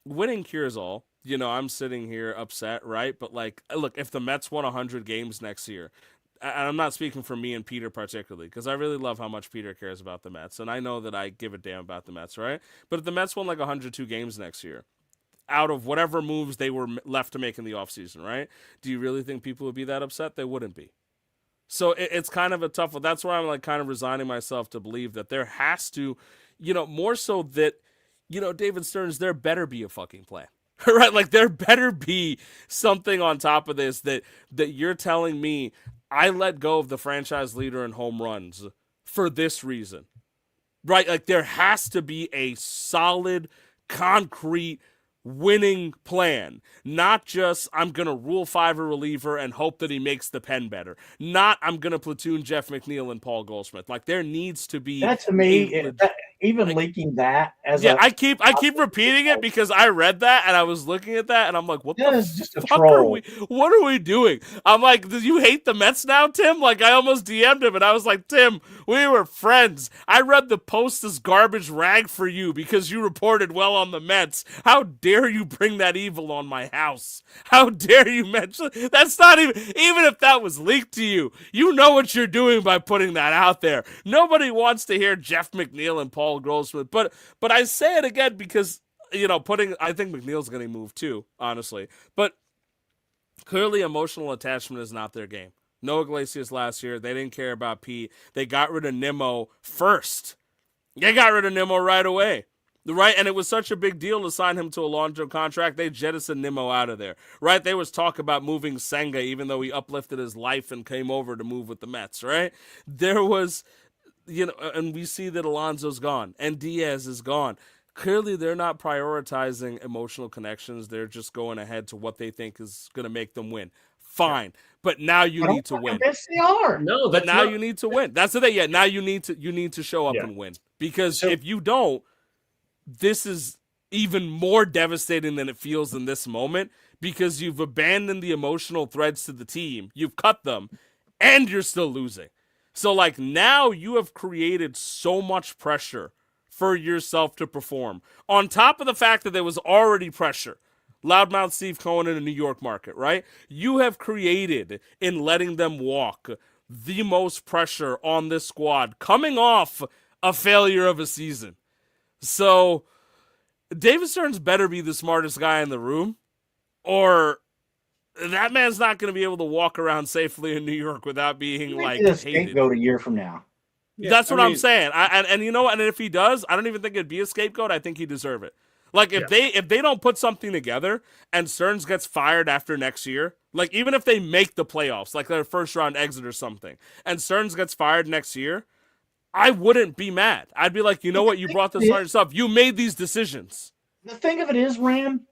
B: winning cures all. I'm sitting here upset, right? But, like, look, if the Mets won 100 games next year, and I'm not speaking for me and Peter particularly, because I really love how much Peter cares about the Mets, and I know that I give a damn about the Mets, right? But if the Mets won like 102 games next year, out of whatever moves they were left to make in the offseason, right? Do you really think people would be that upset? They wouldn't be. So it's kind of a tough one. That's why I'm like kind of resigning myself to believe that there has to, more so that, David Stearns, there better be a fucking plan. Right? Like there better be something on top of this that you're telling me I let go of the franchise leader in home runs for this reason. Right? Like there has to be a solid, concrete winning plan. Not just I'm going to rule 5 a reliever and hope that he makes the pen better. Not I'm going to platoon Jeff McNeil and Paul Goldschmidt. Like there needs to be
A: That to me, even
B: like,
A: leaking that as
B: yeah, I keep repeating it because I read that and I was looking at that and I'm like, what
A: that
B: the
A: is just a
B: fuck
A: troll.
B: what are we doing? I'm like, do you hate the Mets now, Tim? Like I almost DM'd him and I was like, Tim, we were friends. I read the post as garbage rag for you because you reported well on the Mets. How dare you bring that evil on my house? How dare you mention that's not even if that was leaked to you, you know what you're doing by putting that out there. Nobody wants to hear Jeff McNeil and Paul Goldschmidt, but I say it again because I think McNeil's going to move too, honestly. But clearly, emotional attachment is not their game. No Iglesias last year. They didn't care about Pete. They got rid of Nimmo first. They got rid of Nimmo right away. Right, and it was such a big deal to sign him to a long-term contract. They jettisoned Nimmo out of there. Right, there was talk about moving Senga, even though he uplifted his life and came over to move with the Mets. Right, there was, and we see that Alonso's gone and Diaz is gone. Clearly, they're not prioritizing emotional connections. They're just going ahead to what they think is going to make them win. Fine, but now you need to win.
A: Yes, they are.
C: No,
B: But
C: that's
B: now
C: not.
B: you need to win. That's the thing. Yeah, now you need to show up
C: Yeah.
B: and win, because
C: So-
B: if you don't, this is even more devastating than it feels in this moment, because you've abandoned the emotional threads to the team, you've cut them, and you're still losing. So like now you have created so much pressure for yourself to perform, on top of the fact that there was already pressure. Loudmouth Steve Cohen in the New York market, right? You have created, in letting them walk, the most pressure on this squad coming off a failure of a season. So David Stearns better be the smartest guy in the room, or that man's not going to be able to walk around safely in New York without being like
A: a
B: hated.
A: scapegoat a year from now.
D: Yeah,
B: That's what
D: I
B: I'm
D: mean,
B: saying. And you know what? And if he does, I don't even think it'd be a scapegoat. I think he deserve it. Like if they don't put something together and Stearns gets fired after next year, like even if they make the playoffs, like their first round exit or something, and Stearns gets fired next year, I wouldn't be mad. I'd be like, you know what? You brought this on yourself. You made these decisions.
A: The thing of it is, Ram,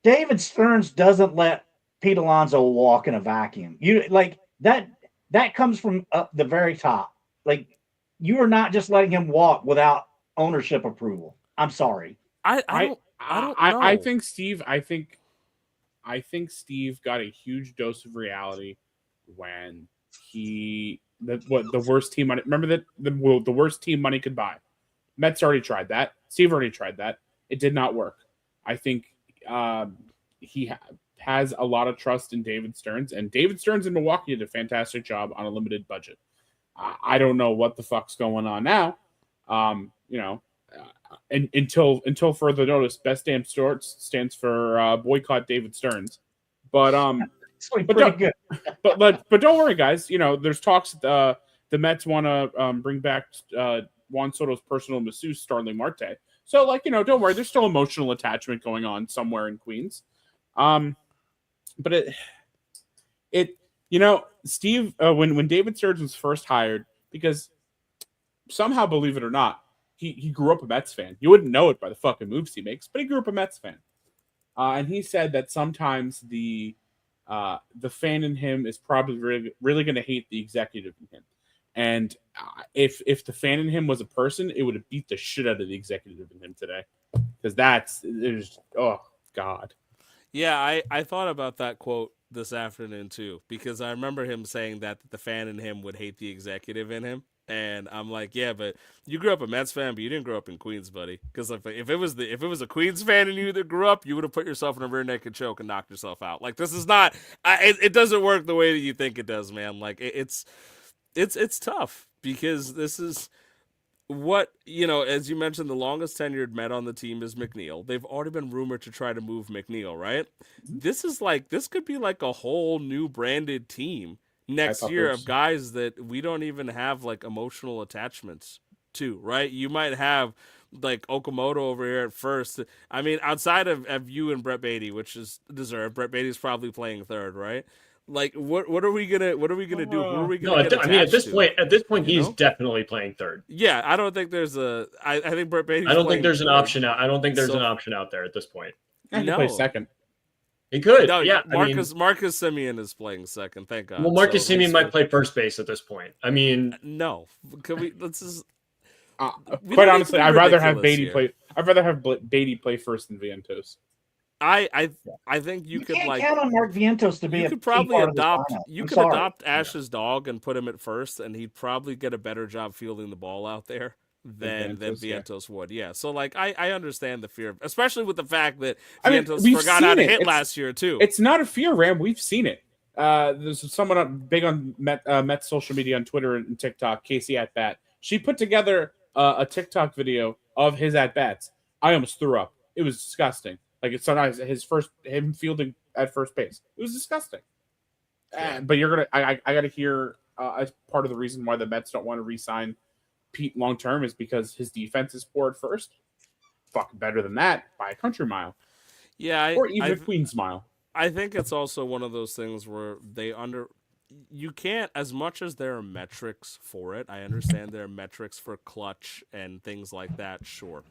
A: David Stearns doesn't let Pete Alonso walk in a vacuum. You like that. That comes from the very top. Like you are not just letting him walk without ownership approval. I'm sorry.
B: I don't know.
D: I think Steve. I think Steve got a huge dose of reality when the worst team money. Remember that the worst team money could buy. Mets already tried that. Steve already tried that. It did not work. I think he has a lot of trust in David Stearns, and David Stearns in Milwaukee did a fantastic job on a limited budget. I don't know what the fuck's going on now. Until further notice, Best Damn Sports stands for boycott David Stearns. But
A: Good.
D: but don't worry, guys. There's talks that the Mets want to bring back Juan Soto's personal masseuse, Starling Marte. So don't worry. There's still emotional attachment going on somewhere in Queens. But Steve, when David Stearns was first hired, because somehow, believe it or not, he grew up a Mets fan. You wouldn't know it by the fucking moves he makes, but he grew up a Mets fan. And he said that sometimes the fan in him is probably really, really going to hate the executive in him. And if the fan in him was a person, it would have beat the shit out of the executive in him today. Because oh, God.
B: Yeah, I thought about that quote this afternoon too, because I remember him saying that the fan in him would hate the executive in him. And I'm like, yeah, but you grew up a Mets fan, but you didn't grow up in Queens, buddy. Because if it was a Queens fan and you that grew up, you would have put yourself in a rear naked choke and knocked yourself out. Like this is not, it doesn't work the way that you think it does, man. Like it's tough because this is what as you mentioned, the longest tenured Met on the team is McNeil. They've already been rumored to try to move McNeil, right? This could be like a whole new branded team next year of guys that we don't even have like emotional attachments to, right? You might have like Okamoto over here at first. I mean, outside of you and Brett Beatty, which is deserved. Brett Beatty's probably playing third, right? Like what are we gonna do? Who are we gonna get attached
C: I mean, at this point,
B: you
C: he's
B: know?
C: definitely playing third.
B: Yeah, I don't think there's I think Brett Beatty's
C: I don't think there's
B: third.
C: an option out. I don't think there's an option out there at this point.
D: He can play second.
C: He could.
B: No,
C: yeah.
B: Marcus Semien is playing second. Thank God.
C: Well, Marcus Semien might play first base at this point. I mean,
B: no. Can we? Let's just.
D: Quite honestly, I'd rather have Beatty play. I'd rather have Beatty play first than Vientos.
B: I think you could
A: can't count on Mark Vientos to be.
B: You
A: a
B: could probably
A: key part
B: adopt.
A: Of this
B: you could adopt Ash's dog and put him at first, and he'd probably get a better job fielding the ball out there than Vientos would. Yeah. So like I understand the fear, especially with the fact that Vientos forgot how to hit last year too.
D: It's not a fear, Ram. We've seen it. There's someone big on Mets social media on Twitter and TikTok, Casey at Bat. She put together a TikTok video of his at bats. I almost threw up. It was disgusting. Like it's sometimes him fielding at first base. It was disgusting. But I got to hear as part of the reason why the Mets don't want to re-sign Pete long term is because his defense is poor at first. Fucking better than that by a country mile.
B: Yeah,
D: or even a Queen's mile.
B: I think it's also one of those things where you can't, as much as there are metrics for it. I understand there are metrics for clutch and things like that. Sure,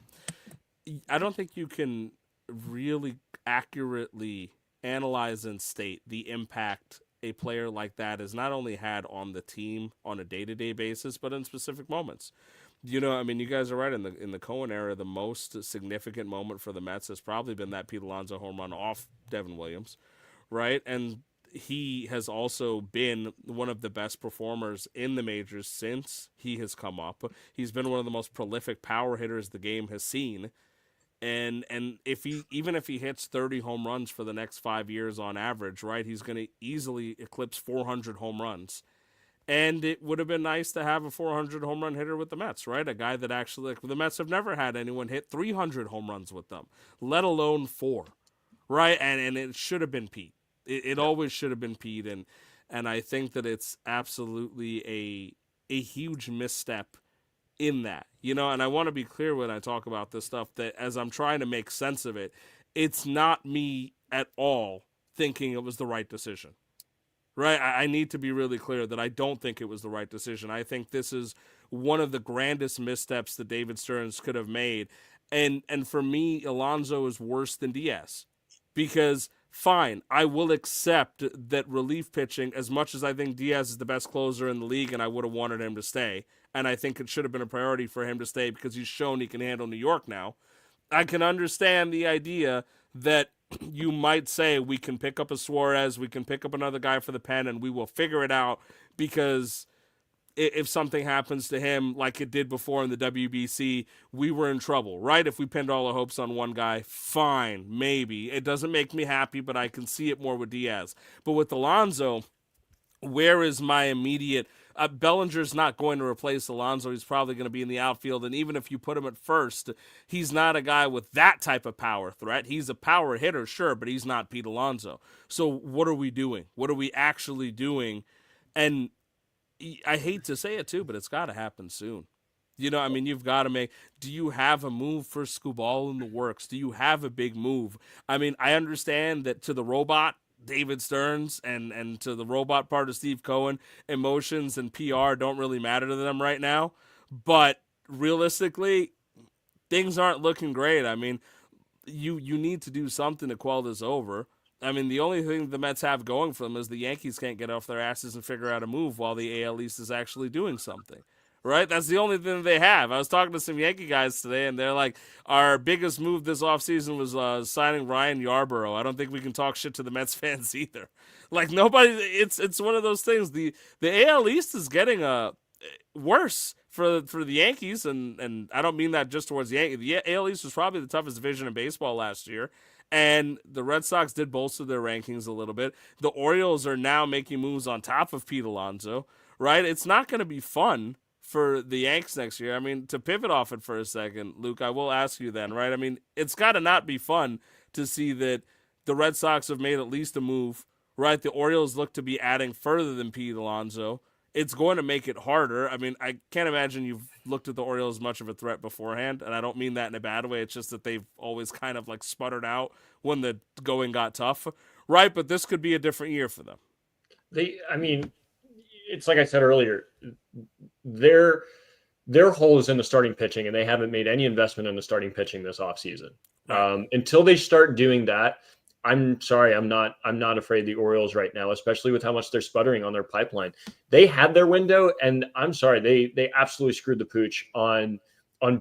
B: I don't think you can really accurately analyze and state the impact a player like that has not only had on the team on a day-to-day basis, but in specific moments. I mean, you guys are right. In the Cohen era, the most significant moment for the Mets has probably been that Pete Alonso home run off Devin Williams, right? And he has also been one of the best performers in the majors since he has come up. He's been one of the most prolific power hitters the game has seen. And if he hits 30 home runs for the next 5 years on average, right, he's going to easily eclipse 400 home runs. And it would have been nice to have a 400 home run hitter with the Mets, right? A guy that actually, the Mets have never had anyone hit 300 home runs with them, let alone 4, right? And it should have been Pete. It always should have been Pete. And I think that it's absolutely a huge misstep in that, and I want to be clear when I talk about this stuff that as I'm trying to make sense of it, it's not me at all thinking it was the right decision, right? I need to be really clear that I don't think it was the right decision. I think this is one of the grandest missteps that David Stearns could have made. And for me, Alonso is worse than Diaz because fine, I will accept that relief pitching, as much as I think Diaz is the best closer in the league and I would have wanted him to stay, and I think it should have been a priority for him to stay because he's shown he can handle New York now. I can understand the idea that you might say we can pick up a Suarez, we can pick up another guy for the pen, and we will figure it out because if something happens to him like it did before in the WBC, we were in trouble, right? If we pinned all our hopes on one guy, fine, maybe. It doesn't make me happy, but I can see it more with Diaz. But with Alonso, where is my immediate... Bellinger's not going to replace Alonso. He's probably going to be in the outfield, and even if you put him at first, he's not a guy with that type of power threat. He's a power hitter, sure, but he's not Pete Alonso. So what are we doing? What are we actually doing? And I hate to say it too, but it's got to happen soon. I mean, you've got to make... Do you have a move for Skubal in the works? Do you have a big move? I mean, I understand that to the robot, David Stearns, and to the robot part of Steve Cohen, emotions and PR don't really matter to them right now. But realistically, things aren't looking great. I mean, you need to do something to quell this over. I mean, the only thing the Mets have going for them is the Yankees can't get off their asses and figure out a move while the AL East is actually doing something. Right? That's the only thing they have. I was talking to some Yankee guys today, and they're like, our biggest move this offseason was signing Ryan Yarborough. I don't think we can talk shit to the Mets fans either. Like, nobody, it's one of those things. The AL East is getting a worse for the Yankees, and I don't mean that just towards the Yankees. The AL East was probably the toughest division in baseball last year, and the Red Sox did bolster their rankings a little bit. The Orioles are now making moves on top of Pete Alonso, right? It's not going to be fun for the Yanks next year. I mean, to pivot off it for a second, Luke, I will ask you then, right? I mean, it's got to not be fun to see that the Red Sox have made at least a move, right? The Orioles look to be adding further than Pete Alonso. It's going to make it harder. I mean, I can't imagine you've looked at the Orioles as much of a threat beforehand, and I don't mean that in a bad way. It's just that they've always kind of like sputtered out when the going got tough, right? But this could be a different year for them.
C: I mean, it's like I said earlier, their hole is in the starting pitching, and they haven't made any investment in the starting pitching this offseason. Right. Until they start doing that, I'm sorry, I'm not afraid of the Orioles right now, especially with how much they're sputtering on their pipeline. They had their window, and I'm sorry, they absolutely screwed the pooch on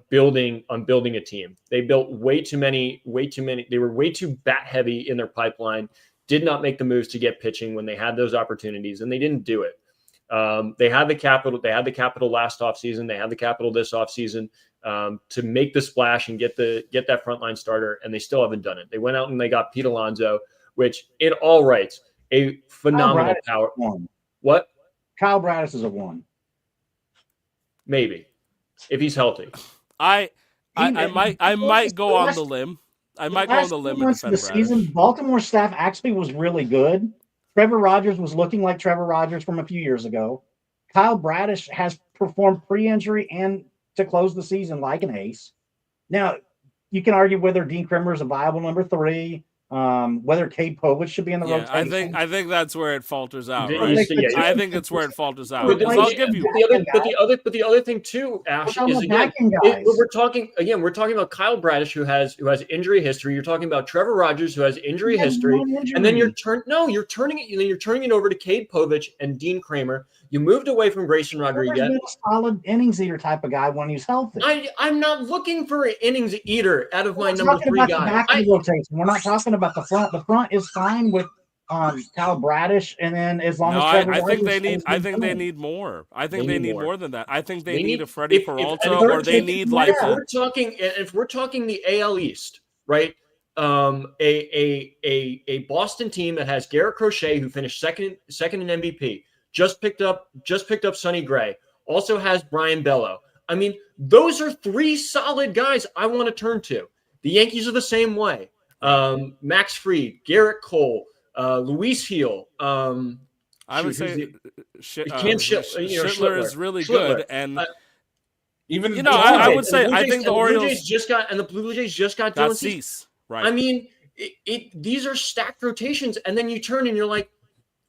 C: building a team. They built way too many. They were way too bat heavy in their pipeline. Did not make the moves to get pitching when they had those opportunities, and they didn't do it. They had the capital. They had the capital last offseason. They had the capital this offseason to make the splash and get that frontline starter, and they still haven't done it. They went out and they got Pete Alonso, which in all rights, a phenomenal power. What?
A: Kyle Bradish is a 1.
C: Maybe, if he's healthy.
B: I might go on the limb. I might go on the limb and defend Bradish.
A: Season, Baltimore staff actually was really good. Trevor Rogers was looking like Trevor Rogers from a few years ago. Kyle Bradish has performed pre-injury and to close the season like an ace. Now, you can argue whether Dean Kremer is a viable number 3, whether Cade Povich should be in the rotation.
B: I think that's where it falters out.
C: Right?
B: I think it's where it falters out.
C: But the other thing too, Ash, is again, we're talking about Kyle Bradish who has injury history. You're talking about Trevor Rogers who has injury history, and then you're turning it over to Cade Povich and Dean Kremer. You moved away from Grayson Rodriguez.
A: He's a solid innings eater type of guy when he's healthy.
C: I'm not looking for an innings eater out of my number 3 guy.
A: We're not talking about the front. The front is fine with Kyle Bradish, and then as long as Trevor
B: I think they need more. I think they need more than that. I think they need a Freddie Peralta, or they need like
C: if we're talking the AL East, right? A Boston team that has Garrett Crochet, who finished second in MVP, just picked up Sonny Gray, also has Brian Bello. I mean, those are 3 solid guys I want to turn to. The Yankees are the same way. Max Fried, Garrett Cole, Luis Heel.
B: I would say Schindler is really good, and
D: even
B: I would say I think the Orioles
C: the Blue Jays just got Dylan
B: Cease. Right.
C: I mean, these are stacked rotations, and then you turn and you're like,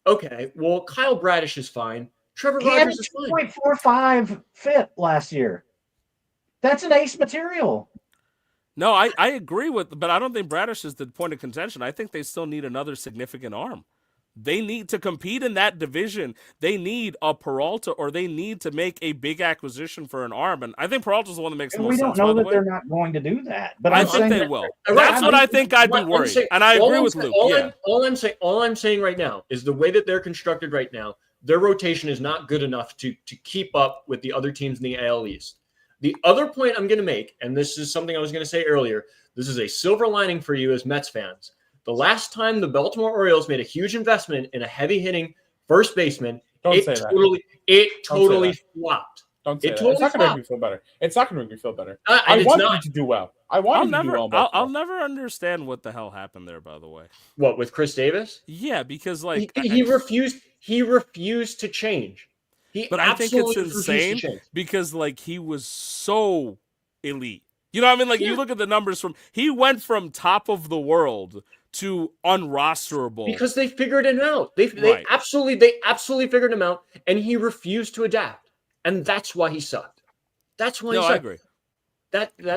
C: okay, well, Kyle Bradish is fine. Trevor Rogers is fine.
A: 2.45 fit last year. That's an ace material.
B: No, I agree but I don't think Bradish is the point of contention. I think they still need another significant arm. They need to compete in that division. They need a Peralta, or they need to make a big acquisition for an arm. And I think Peralta's the one that makes the most sense.
A: We don't know that they're not going to do that, but
B: I think they will. That's what I think. I'd be worried, and I agree with Luke.
C: All I'm saying right now is the way that they're constructed right now, their rotation is not good enough to keep up with the other teams in the AL East. The other point I'm going to make, and this is something I was going to say earlier, this is a silver lining for you as Mets fans. The last time the Baltimore Orioles made a huge investment in a heavy-hitting first baseman, it totally flopped.
D: Don't say that. It's not going to make me feel better. It's not going to make me feel better. I want you to do well. I want you to do well.
B: I'll never understand what the hell happened there, by the way.
C: What, with Chris Davis?
B: Yeah, because
C: he refused to change.
B: But I think it's insane because he was so elite. You know what I mean? You look at the numbers he went from top of the world to unrosterable
C: because they figured him out. They absolutely figured him out, and he refused to adapt, and that's why he sucked. That's why he sucked. I agree.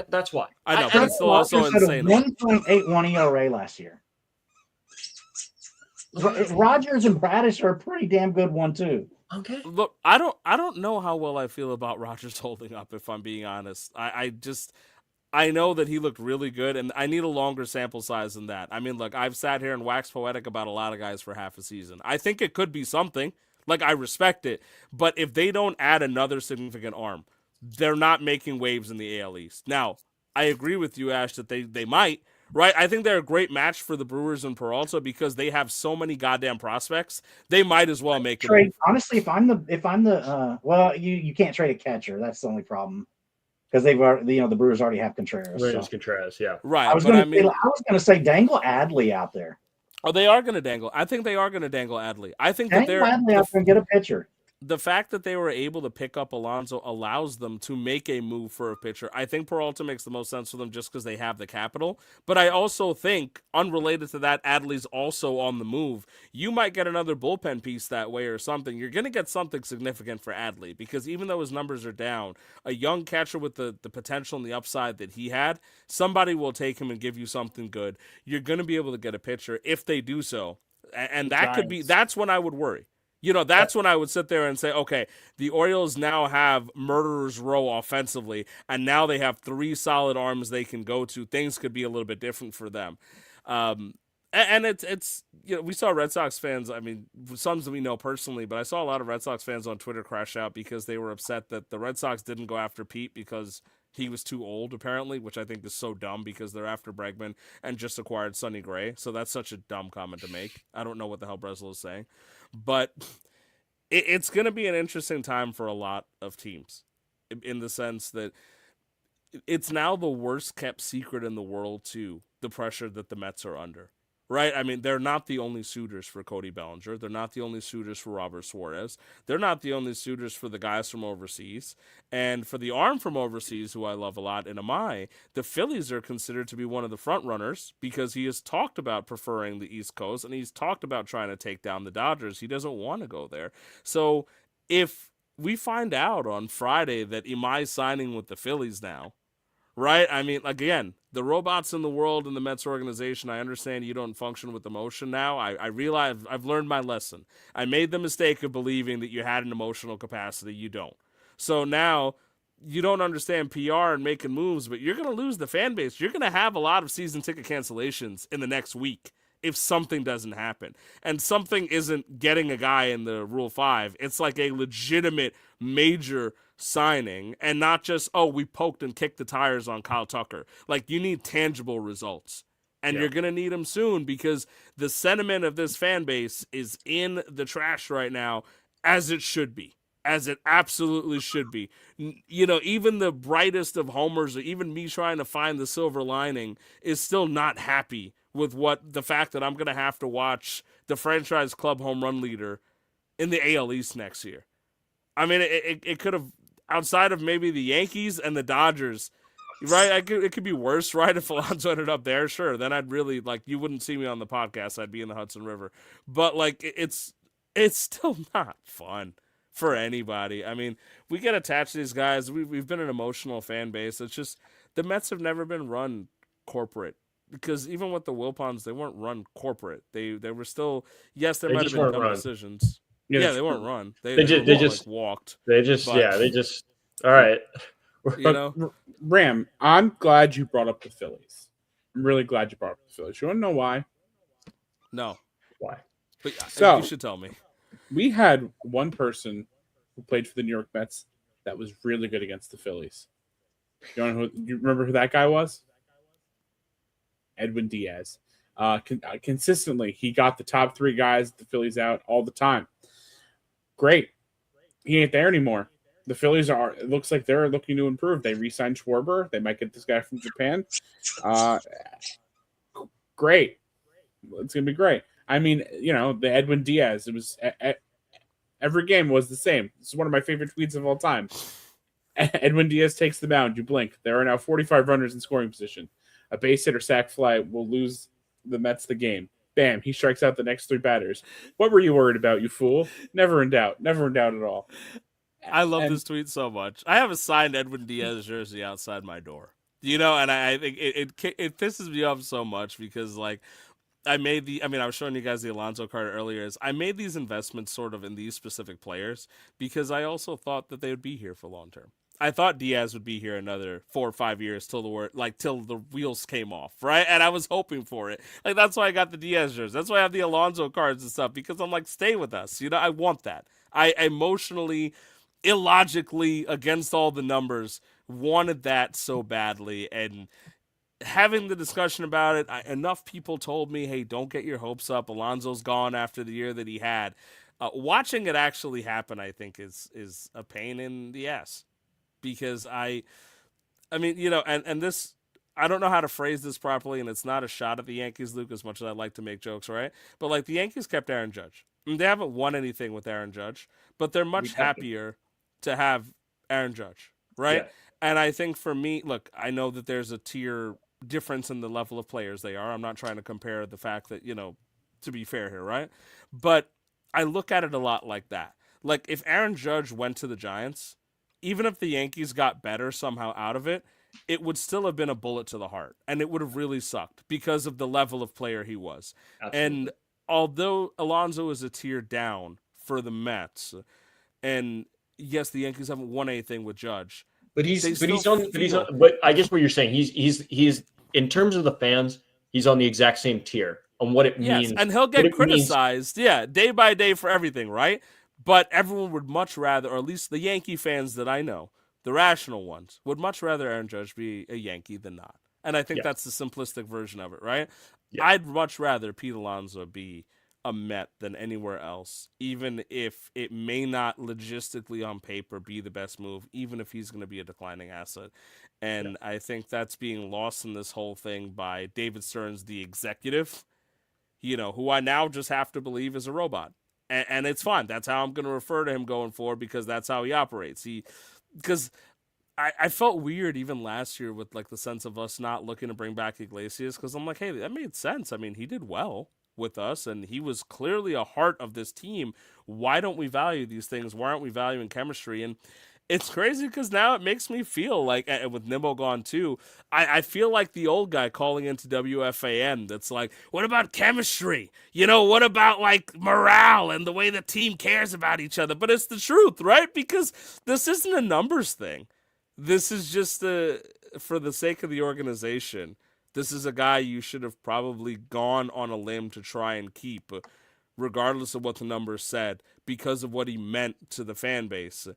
C: That's why.
B: I know, but it's still also insane.
A: 1.81 ERA last year. Rogers and Bradish are a pretty damn good one too.
C: Okay.
B: Look, I don't know how well I feel about Rogers holding up, if I'm being honest. I know that he looked really good, and I need a longer sample size than that. I mean, look, I've sat here and waxed poetic about a lot of guys for half a season. I think it could be something. Like, I respect it, but if they don't add another significant arm, they're not making waves in the AL East. Now, I agree with you, Ash, that they might, right? I think they're a great match for the Brewers and Peralta because they have so many goddamn prospects. They might as well make a
A: Trade
B: move.
A: honestly, if I'm the well, you can't trade a catcher. That's the only problem because they've already, the Brewers already have Contreras.
C: Reyes
A: So
C: Contreras, yeah.
B: Right, but
A: I was gonna say dangle Adley out there.
B: oh, they are going to dangle. I think they are going to dangle Adley. I think that
A: Dangle Adley out there and get a pitcher.
B: the fact that they were able to pick up Alonso allows them to make a move for a pitcher. I think Peralta makes the most sense for them just because they have the capital. But I also think, unrelated to that, Adley's also on the move. You might get another bullpen piece that way or something. You're going to get something significant for Adley because even though his numbers are down, a young catcher with the potential and the upside that he had, somebody will take him and give you something good. You're going to be able to get a pitcher if they do so. And that could be, that's when I would worry. That's when I would sit there and say, okay, the Orioles now have murderer's row offensively, and now they have 3 solid arms they can go to. Things could be a little bit different for them. And it's we saw Red Sox fans, I mean, some we know personally, but I saw a lot of Red Sox fans on Twitter crash out because they were upset that the Red Sox didn't go after Pete because he was too old, apparently, which I think is so dumb because they're after Bregman and just acquired Sonny Gray. So that's such a dumb comment to make. I don't know what the hell Breslow is saying. But it's going to be an interesting time for a lot of teams in the sense that it's now the worst kept secret in the world, too, the pressure that the Mets are under. Right? I mean, they're not the only suitors for Cody Bellinger. They're not the only suitors for Robert Suarez. They're not the only suitors for the guys from overseas. And for the arm from overseas, who I love a lot, in Amai, the Phillies are considered to be one of the front runners because he has talked about preferring the East Coast and he's talked about trying to take down the Dodgers. He doesn't want to go there. So if we find out on Friday that Imai's signing with the Phillies now, right? I mean, again, the robots in the world in the Mets organization, I understand you don't function with emotion now. I realize I've learned my lesson. I made the mistake of believing that you had an emotional capacity. You don't. So now you don't understand PR and making moves, but you're going to lose the fan base. You're going to have a lot of season ticket cancellations in the next week if something doesn't happen. And something isn't getting a guy in the Rule 5. It's like a legitimate major signing and not just, oh, we poked and kicked the tires on Kyle Tucker. Like, you need tangible results. And you're going to need them soon because the sentiment of this fan base is in the trash right now, as it should be. As it absolutely should be. Even the brightest of homers, or even me trying to find the silver lining, is still not happy with the fact that I'm going to have to watch the franchise club home run leader in the AL East next year. I mean, it could have, outside of maybe the Yankees and the Dodgers, right? It could be worse, right? If Alonso ended up there, sure. Then I'd really, you wouldn't see me on the podcast. I'd be in the Hudson River. But, it's still not fun for anybody. I mean, we get attached to these guys. We've been an emotional fan base. It's just, the Mets have never been run corporate. Because even with the Wilpons, they weren't run corporate. They were still, yes, there might have been dumb decisions. Yeah, they weren't run. They just walked.
C: All right.
D: Ram, I'm glad you brought up the Phillies. I'm really glad you brought up the Phillies. You want to know why?
B: No.
C: Why?
B: But
D: so,
B: you should tell me.
D: We had one person who played for the New York Mets that was really good against the Phillies. You remember who that guy was? Edwin Diaz. Consistently, he got the top 3 guys, the Phillies out all the time. Great. He ain't there anymore. The Phillies it looks like they're looking to improve. They re-signed Schwarber. They might get this guy from Japan. Great. It's going to be great. I mean, the Edwin Diaz, it was every game was the same. This is one of my favorite tweets of all time. Edwin Diaz takes the mound. You blink. There are now 45 runners in scoring position. A base hit or sac fly will lose the Mets the game. Bam, he strikes out the next 3 batters. What were you worried about, you fool? Never in doubt. Never in doubt at all.
B: I love this tweet so much. I have a signed Edwin Diaz jersey outside my door. And I think it pisses me off so much because, I was showing you guys the Alonso card earlier. I made these investments sort of in these specific players because I also thought that they would be here for long term. I thought Diaz would be here another 4 or 5 years till the wheels came off, right? And I was hoping for it. Like, that's why I got the Diaz jersey. That's why I have the Alonso cards and stuff, because I'm like, stay with us. I want that. I emotionally, illogically, against all the numbers, wanted that so badly. And having the discussion about it, enough people told me, hey, don't get your hopes up. Alonso's gone after the year that he had. Watching it actually happen, I think, is a pain in the ass. Because I mean, and this, I don't know how to phrase this properly, and it's not a shot at the Yankees, Luke, as much as I like to make jokes, right? But like, the Yankees kept Aaron Judge. I mean, they haven't won anything with Aaron Judge, but they're much happier to have Aaron Judge, right?
C: Yeah.
B: And I think for me, look, I know that there's a tier difference in the level of players they are. I'm not trying to compare the fact that, to be fair here, right? But I look at it a lot like that. Like, if Aaron Judge went to the Giants, even if the Yankees got better somehow out of it, it would still have been a bullet to the heart. And it would have really sucked because of the level of player he was.
C: Absolutely.
B: And although Alonso is a tier down for the Mets, and yes, the Yankees haven't won anything with Judge,
C: but I guess what you're saying, he's in terms of the fans, he's on the exact same tier on what it means.
B: Yes, and he'll get criticized, day by day for everything, right? But everyone would much rather, or at least the Yankee fans that I know, the rational ones, would much rather Aaron Judge be a Yankee than not. And I think that's the simplistic version of it, right? Yeah. I'd much rather Pete Alonso be a Met than anywhere else, even if it may not logistically on paper be the best move, even if he's going to be a declining asset. And I think that's being lost in this whole thing by David Stearns, the executive, who I now just have to believe is a robot. And it's fine. That's how I'm going to refer to him going forward, because that's how he operates. Because I felt weird even last year with like the sense of us not looking to bring back Iglesias, because I'm like, hey, that made sense. I mean, he did well with us, and he was clearly a heart of this team. Why don't we value these things? Why aren't we valuing chemistry? And it's crazy because now it makes me feel like, with Nimmo gone too, I feel like the old guy calling into WFAN that's like, what about chemistry? What about like morale and the way the team cares about each other? But it's the truth, right? Because this isn't a numbers thing. This is just for the sake of the organization. This is a guy you should have probably gone on a limb to try and keep, regardless of what the numbers said, because of what he meant to the fan base.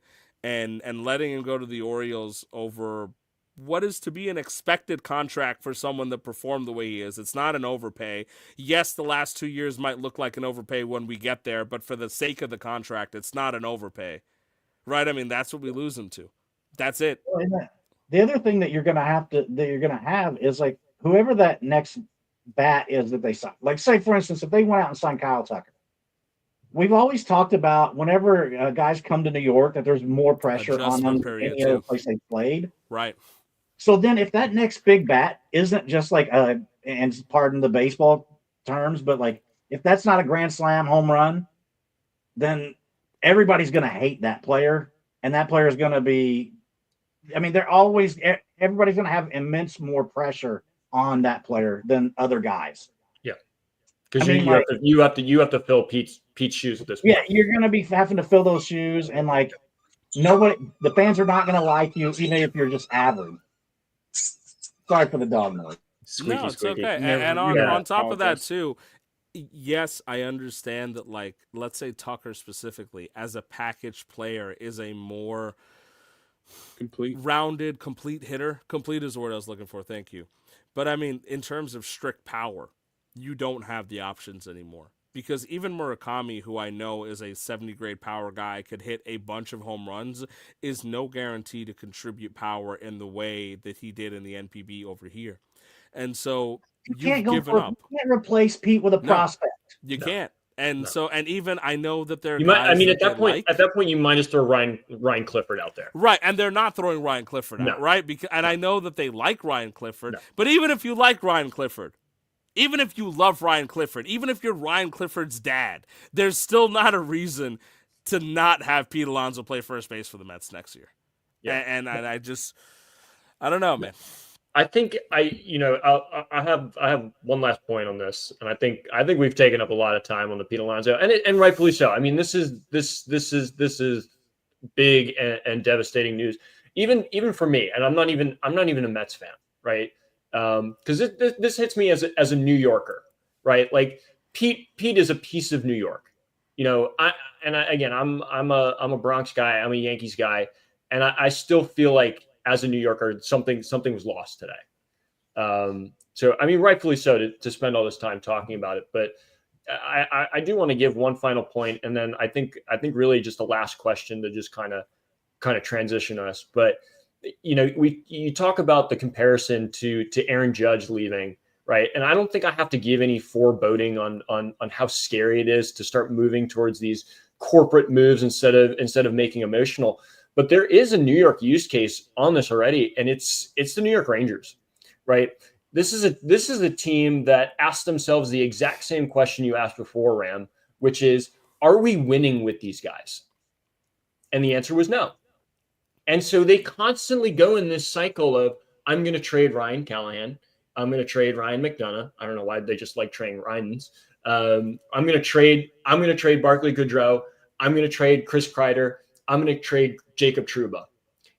B: And letting him go to the Orioles over what is to be an expected contract for someone that performed the way he is. It's not an overpay. Yes, the last 2 years might look like an overpay when we get there, but for the sake of the contract, it's not an overpay. Right? I mean, that's what we lose him to. That's it.
A: The other thing that you're going to have is like whoever that next bat is that they sign. Like, say, for instance, if they went out and signed Kyle Tucker. We've always talked about whenever guys come to New York that there's more pressure on them than any other place they played.
B: Right.
A: So then if that next big bat isn't just like and pardon the baseball terms, but like if that's not a grand slam home run, then everybody's going to hate that player. And that player is going to be, I mean, everybody's going to have immense more pressure on that player than other guys.
C: Yeah. Because you have to fill Pete's shoes at this point.
A: Yeah, you're going to be having to fill those shoes, and like the fans are not going to like you, even if you're just average. Sorry for the dog noise.
C: Squeaky,
B: no, it's
C: squeaky.
B: okay. And on top of that too, yes, I understand that. Like, let's say Tucker specifically, as a package player, is a more rounded, complete hitter. Complete is the word I was looking for. Thank you. But I mean, in terms of strict power, you don't have the options anymore. Because even Murakami, who I know is a 70-grade power guy, could hit a bunch of home runs, is no guarantee to contribute power in the way that he did in the NPB over here. And so you've given up.
A: You can't replace Pete with a prospect.
B: You can't. And so, and even I know that they're.
C: At that point, you might just throw Ryan Clifford out there,
B: right? And they're not throwing Ryan Clifford out, right? And I know that they like Ryan Clifford, but even if you like Ryan Clifford, even if you love Ryan Clifford, even if you're Ryan Clifford's dad, there's still not a reason to not have Pete Alonso play first base for the Mets next year. Yeah, and I don't know, man.
C: I think I have one last point on this, and I think we've taken up a lot of time on the Pete Alonso, and rightfully so. I mean, this is big and devastating news. even for me, and I'm not even a Mets fan, right? Because this hits me as a New Yorker, right? Like Pete is a piece of New York, you know. Again, I'm a Bronx guy, I'm a Yankees guy, and I still feel like as a New Yorker, something was lost today. So I mean, rightfully so to spend all this time talking about it, but I do want to give one final point, and then I think really just a last question to just kind of transition us. But you talk about the comparison to Aaron Judge leaving, right? And I don't think I have to give any foreboding on how scary it is to start moving towards these corporate moves instead of making emotional. But there is a New York use case on this already, and it's the New York Rangers, right? This is a team that asked themselves the exact same question you asked before, Ram, which is, are we winning with these guys? And the answer was no. And so they constantly go in this cycle of, I'm going to trade Ryan Callahan. I'm going to trade Ryan McDonough. I don't know why they just like trading Ryans. I'm going to trade Barclay Goodrow. I'm going to trade Chris Kreider. I'm going to trade Jacob Trouba.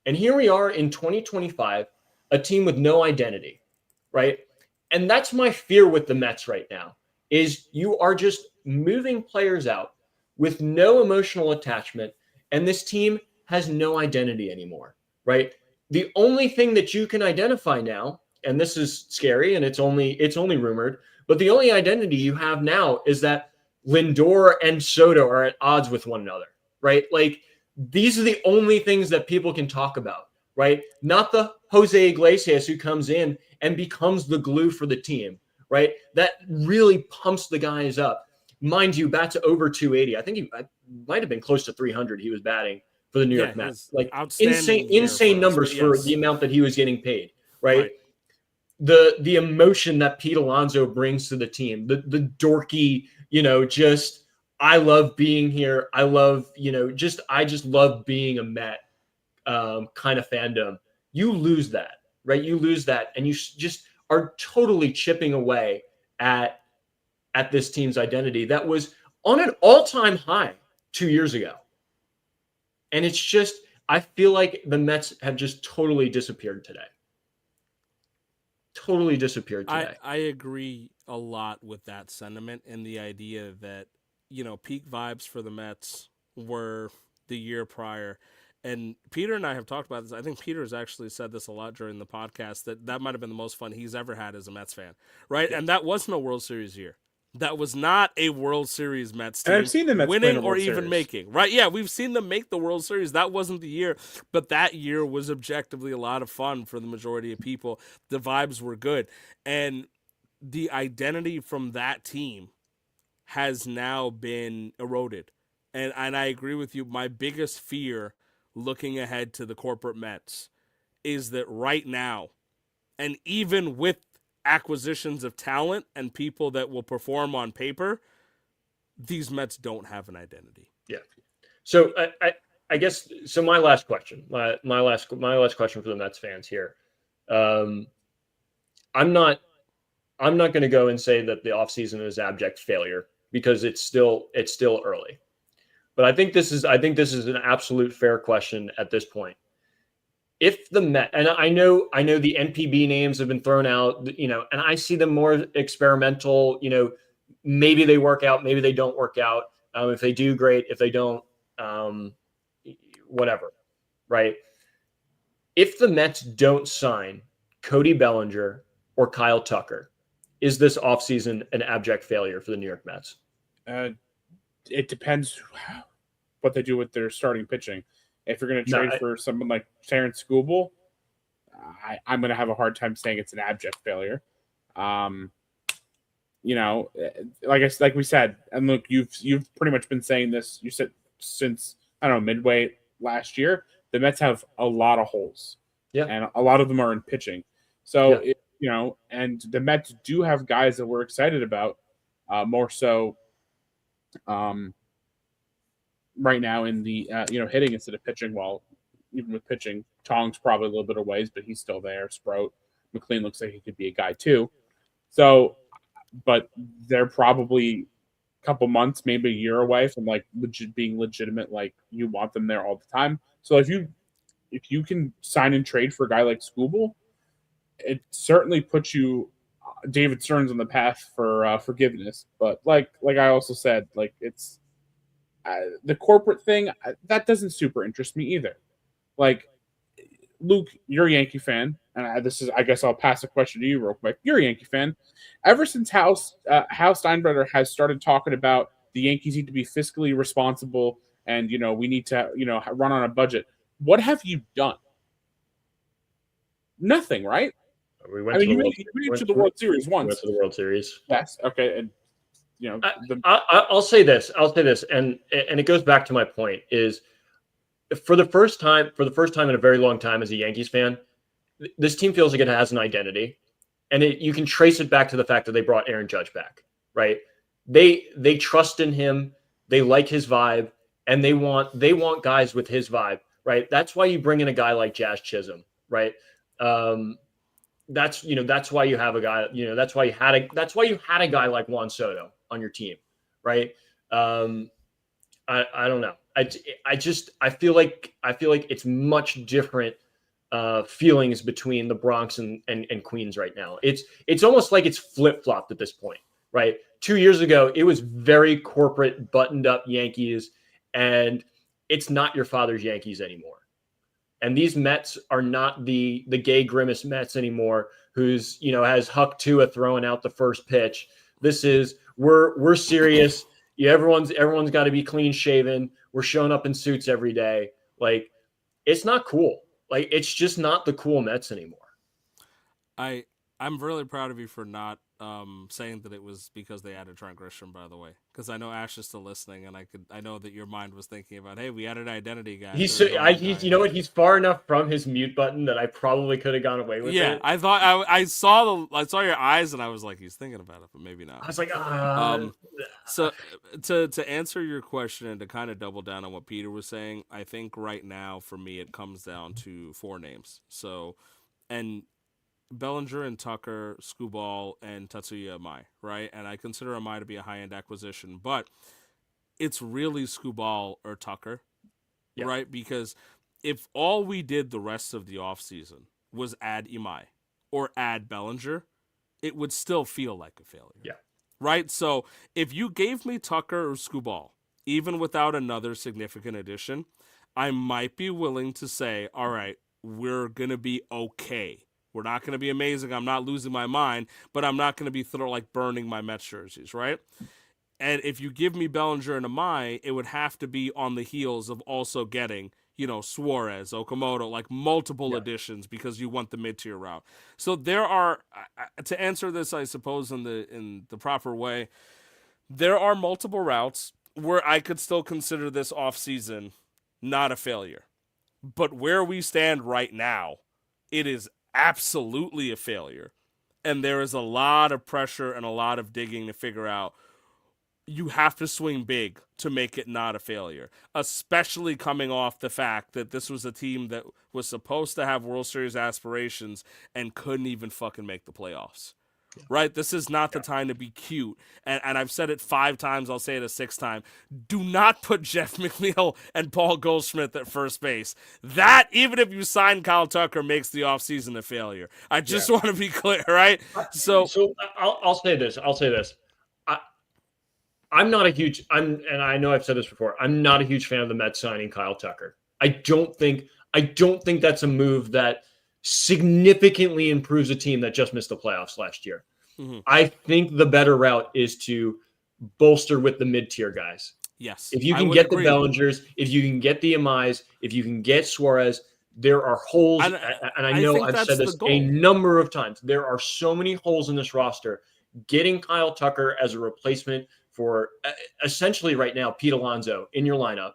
C: And here we are in 2025, a team with no identity, right? And that's my fear with the Mets right now, is you are just moving players out with no emotional attachment, and this team has no identity anymore, right? The only thing that you can identify now, and this is scary and it's only rumored, but the only identity you have now is that Lindor and Soto are at odds with one another, right? Like, these are the only things that people can talk about, right? Not the Jose Iglesias who comes in and becomes the glue for the team, right? That really pumps the guys up. Mind you, bats over 280. I think he might have been close to 300. He was batting for the New York Mets. Like, insane numbers for the amount that he was getting paid, right? The emotion that Pete Alonso brings to the team, the dorky, just, I love being here. I love, I just love being a Met kind of fandom. You lose that, right? You lose that, and you just are totally chipping away at this team's identity that was on an all-time high 2 years ago. And it's just, I feel like the Mets have just totally disappeared today. Totally disappeared today.
B: I agree a lot with that sentiment and the idea that, peak vibes for the Mets were the year prior. And Peter and I have talked about this. I think Peter has actually said this a lot during the podcast, that might have been the most fun he's ever had as a Mets fan, right? Yeah. And that wasn't a World Series year. That was not a World Series Mets team.
D: And I've seen the Mets
B: winning or even making, right? Yeah, we've seen them make the World Series. That wasn't the year, but that year was objectively a lot of fun for the majority of people. The vibes were good. And the identity from that team has now been eroded. And I agree with you. My biggest fear looking ahead to the corporate Mets is that right now, and even with acquisitions of talent and people that will perform on paper, these Mets don't have an identity.
C: Yeah. So I guess, so my last question, my last question for the Mets fans here. I'm not going to go and say that the offseason is abject failure, because it's still early. But I think this is an absolute fair question at this point. If the Met, and I know the NPB names have been thrown out, and I see them more experimental, maybe they work out, maybe they don't work out. If they do, great. If they don't, whatever, right? If the Mets don't sign Cody Bellinger or Kyle Tucker, is this offseason an abject failure for the New York Mets?
D: It depends what they do with their starting pitching. If you're going to trade for someone like Terrence Skubal, I'm going to have a hard time saying it's an abject failure. Like we said, and look, you've pretty much been saying this. You said since, I don't know, midway last year, the Mets have a lot of holes.
C: Yeah,
D: and a lot of them are in pitching. So and the Mets do have guys that we're excited about, more so. Right now in the hitting instead of pitching. Well, even with pitching, Tong's probably a little bit of ways, but he's still there. Sprout, McLean looks like he could be a guy too. So, but they're probably a couple months, maybe a year away from being legitimate. Like, you want them there all the time. So if you if you can sign and trade for a guy like Skubal, it certainly puts you David Stearns on the path for forgiveness. But like I also said, like it's the corporate thing that doesn't super interest me either. Like Luke, you're a Yankee fan, and this is I guess I'll pass the question to you real quick. You're a Yankee fan. Ever since Hal Steinbrenner has started talking about the Yankees need to be fiscally responsible and we need to run on a budget. What have you done? Nothing, right?
C: We
D: I
C: went
D: mean,
C: to the
D: you
C: World,
D: made it to the World Series
C: we went
D: once.
C: to the World Series.
D: Yes. Okay. And
C: I'll say this, and it goes back to my point is for the first time in a very long time as a Yankees fan, this team feels like it has an identity, and you can trace it back to the fact that they brought Aaron Judge back, right? They trust in him, they like his vibe, and they want guys with his vibe, right? That's why you bring in a guy like Jazz Chisholm, right? That's why you have a guy, that's why you had a guy like Juan Soto on your team, right? I don't know. I feel like it's much different feelings between the Bronx and Queens right now. It's almost like it's flip-flopped at this point, right? 2 years ago, it was very corporate, buttoned up Yankees, and it's not your father's Yankees anymore. And these Mets are not the gay grimace Mets anymore, who's has Huck Tua throwing out the first pitch. This is we're serious. Yeah, everyone's got to be clean shaven. We're showing up in suits every day. Like, it's not cool. Like, it's just not the cool Mets anymore.
B: I'm really proud of you for not saying that it was because they added Trent Grisham, by the way, because I know Ash is still listening, and I know that your mind was thinking about, hey, we added an identity guy.
C: He's you know what? He's far enough from his mute button that I probably could have gone away with it.
B: Yeah, I thought I saw your eyes, and I was like, he's thinking about it, but maybe not.
C: I was like,
B: So to answer your question and to kind of double down on what Peter was saying, I think right now for me it comes down to 4 names. So, and Bellinger and Tucker, Skubal, and Tatsuya Amai, right? And I consider Amai to be a high-end acquisition, but it's really Skubal or Tucker, right? Because if all we did the rest of the offseason was add Imai or add Bellinger, it would still feel like a failure.
C: Yeah.
B: Right? So if you gave me Tucker or Skubal, even without another significant addition, I might be willing to say, all right, we're going to be okay. We're not going to be amazing. I'm not losing my mind, but I'm not going to be burning my Mets jerseys, right? And if you give me Bellinger and Amai, it would have to be on the heels of also getting, Suarez, Okamoto, like multiple additions because you want the mid-tier route. So there are, to answer this, I suppose, in the proper way, there are multiple routes where I could still consider this offseason not a failure. But where we stand right now, it is absolutely a failure. And there is a lot of pressure and a lot of digging to figure out you have to swing big to make it not a failure, especially coming off the fact that this was a team that was supposed to have World Series aspirations and couldn't even fucking make the playoffs. Yeah. Right? This is not the time to be cute. And I've said it 5 times, I'll say it a 6th time. Do not put Jeff McNeil and Paul Goldschmidt at first base. That, even if you sign Kyle Tucker, makes the offseason a failure. I just want to be clear, right? So
C: I'll say this. I'm not a huge and I know I've said this before. I'm not a huge fan of the Mets signing Kyle Tucker. I don't think that's a move that significantly improves a team that just missed the playoffs last year. Mm-hmm. I think the better route is to bolster with the mid-tier guys.
B: Yes.
C: If you can get the Bellingers, if you can get the Amais, if you can get Suarez, there are holes. And I know I've said this a number of times. There are so many holes in this roster. Getting Kyle Tucker as a replacement for essentially right now Pete Alonso in your lineup,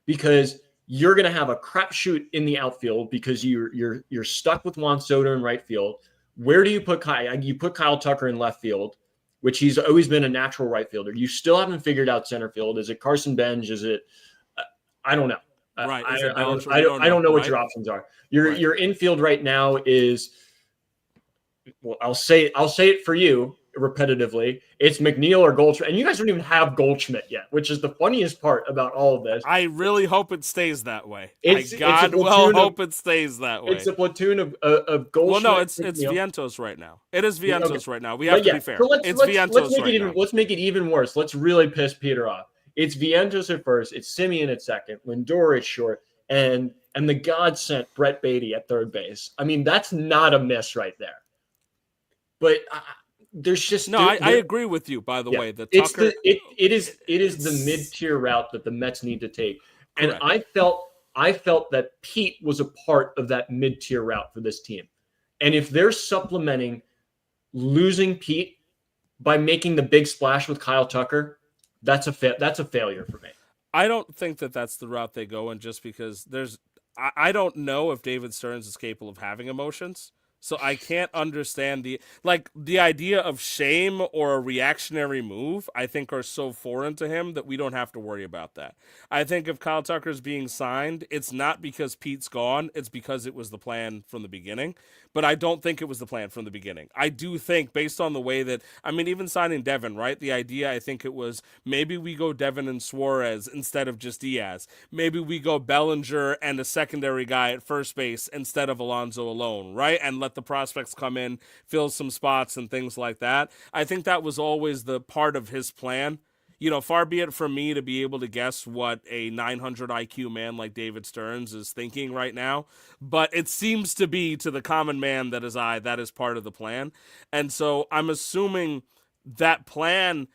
C: because you're going to have a crapshoot in the outfield because you're stuck with Juan Soto in right field. Where do you put Kyle? You put Kyle Tucker in left field, which he's always been a natural right fielder. You still haven't figured out center field. Is it Carson Benj? Is it? I don't know.
B: Right.
C: I don't know what your options are. Your infield right now is. Well, I'll say it for you. repetitively. It's McNeil or Goldschmidt. And you guys don't even have Goldschmidt yet, which is the funniest part about all of this.
B: I really hope it stays that way.
C: It's
B: hope it stays that way.
C: It's a platoon of Goldschmidt.
B: Well, no, it's Vientos right now. It is Vientos right now. We have to be fair.
C: So
B: It's Vientos right now.
C: Let's make it even worse. Let's really piss Peter off. It's Vientos at first. It's Simeon at second. Lindor at short. And the God sent Brett Beatty at third base. I mean, that's not a miss right there. But there's just
B: I agree with you. By the way,
C: it is the mid-tier route that the Mets need to take, and I felt that Pete was a part of that mid-tier route for this team, and if they're supplementing losing Pete by making the big splash with Kyle Tucker, that's a failure for me.
B: I don't think that that's the route they go in, just because I don't know if David Stearns is capable of having emotions. So I can't understand the idea of shame or a reactionary move, I think, are so foreign to him that we don't have to worry about that. I think if Kyle Tucker's being signed, it's not because Pete's gone, it's because it was the plan from the beginning. But I don't think it was the plan from the beginning. I do think, based on the way that, I mean, even signing Devin, right? The idea, I think it was, maybe we go Devin and Suarez instead of just Diaz. Maybe we go Bellinger and a secondary guy at first base instead of Alonso alone, right? And let the prospects come in, fill some spots and things like that. I think that was always the part of his plan. You know, far be it from me to be able to guess what a 900 IQ man like David Stearns is thinking right now, but it seems to be, to the common man that is part of the plan. And so I'm assuming that plan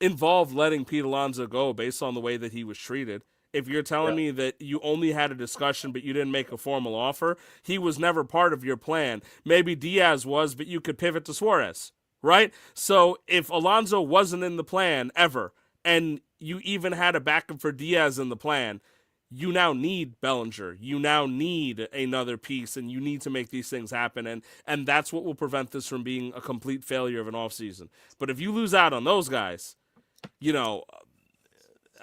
B: involved letting Pete Alonso go based on the way that he was treated. If you're telling me that you only had a discussion but you didn't make a formal offer, he was never part of your plan. Maybe Diaz was, but you could pivot to Suarez, right? So if Alonso wasn't in the plan ever, and you even had a backup for Diaz in the plan, you now need Bellinger. You now need another piece, and you need to make these things happen. And that's what will prevent this from being a complete failure of an offseason. But if you lose out on those guys, you know,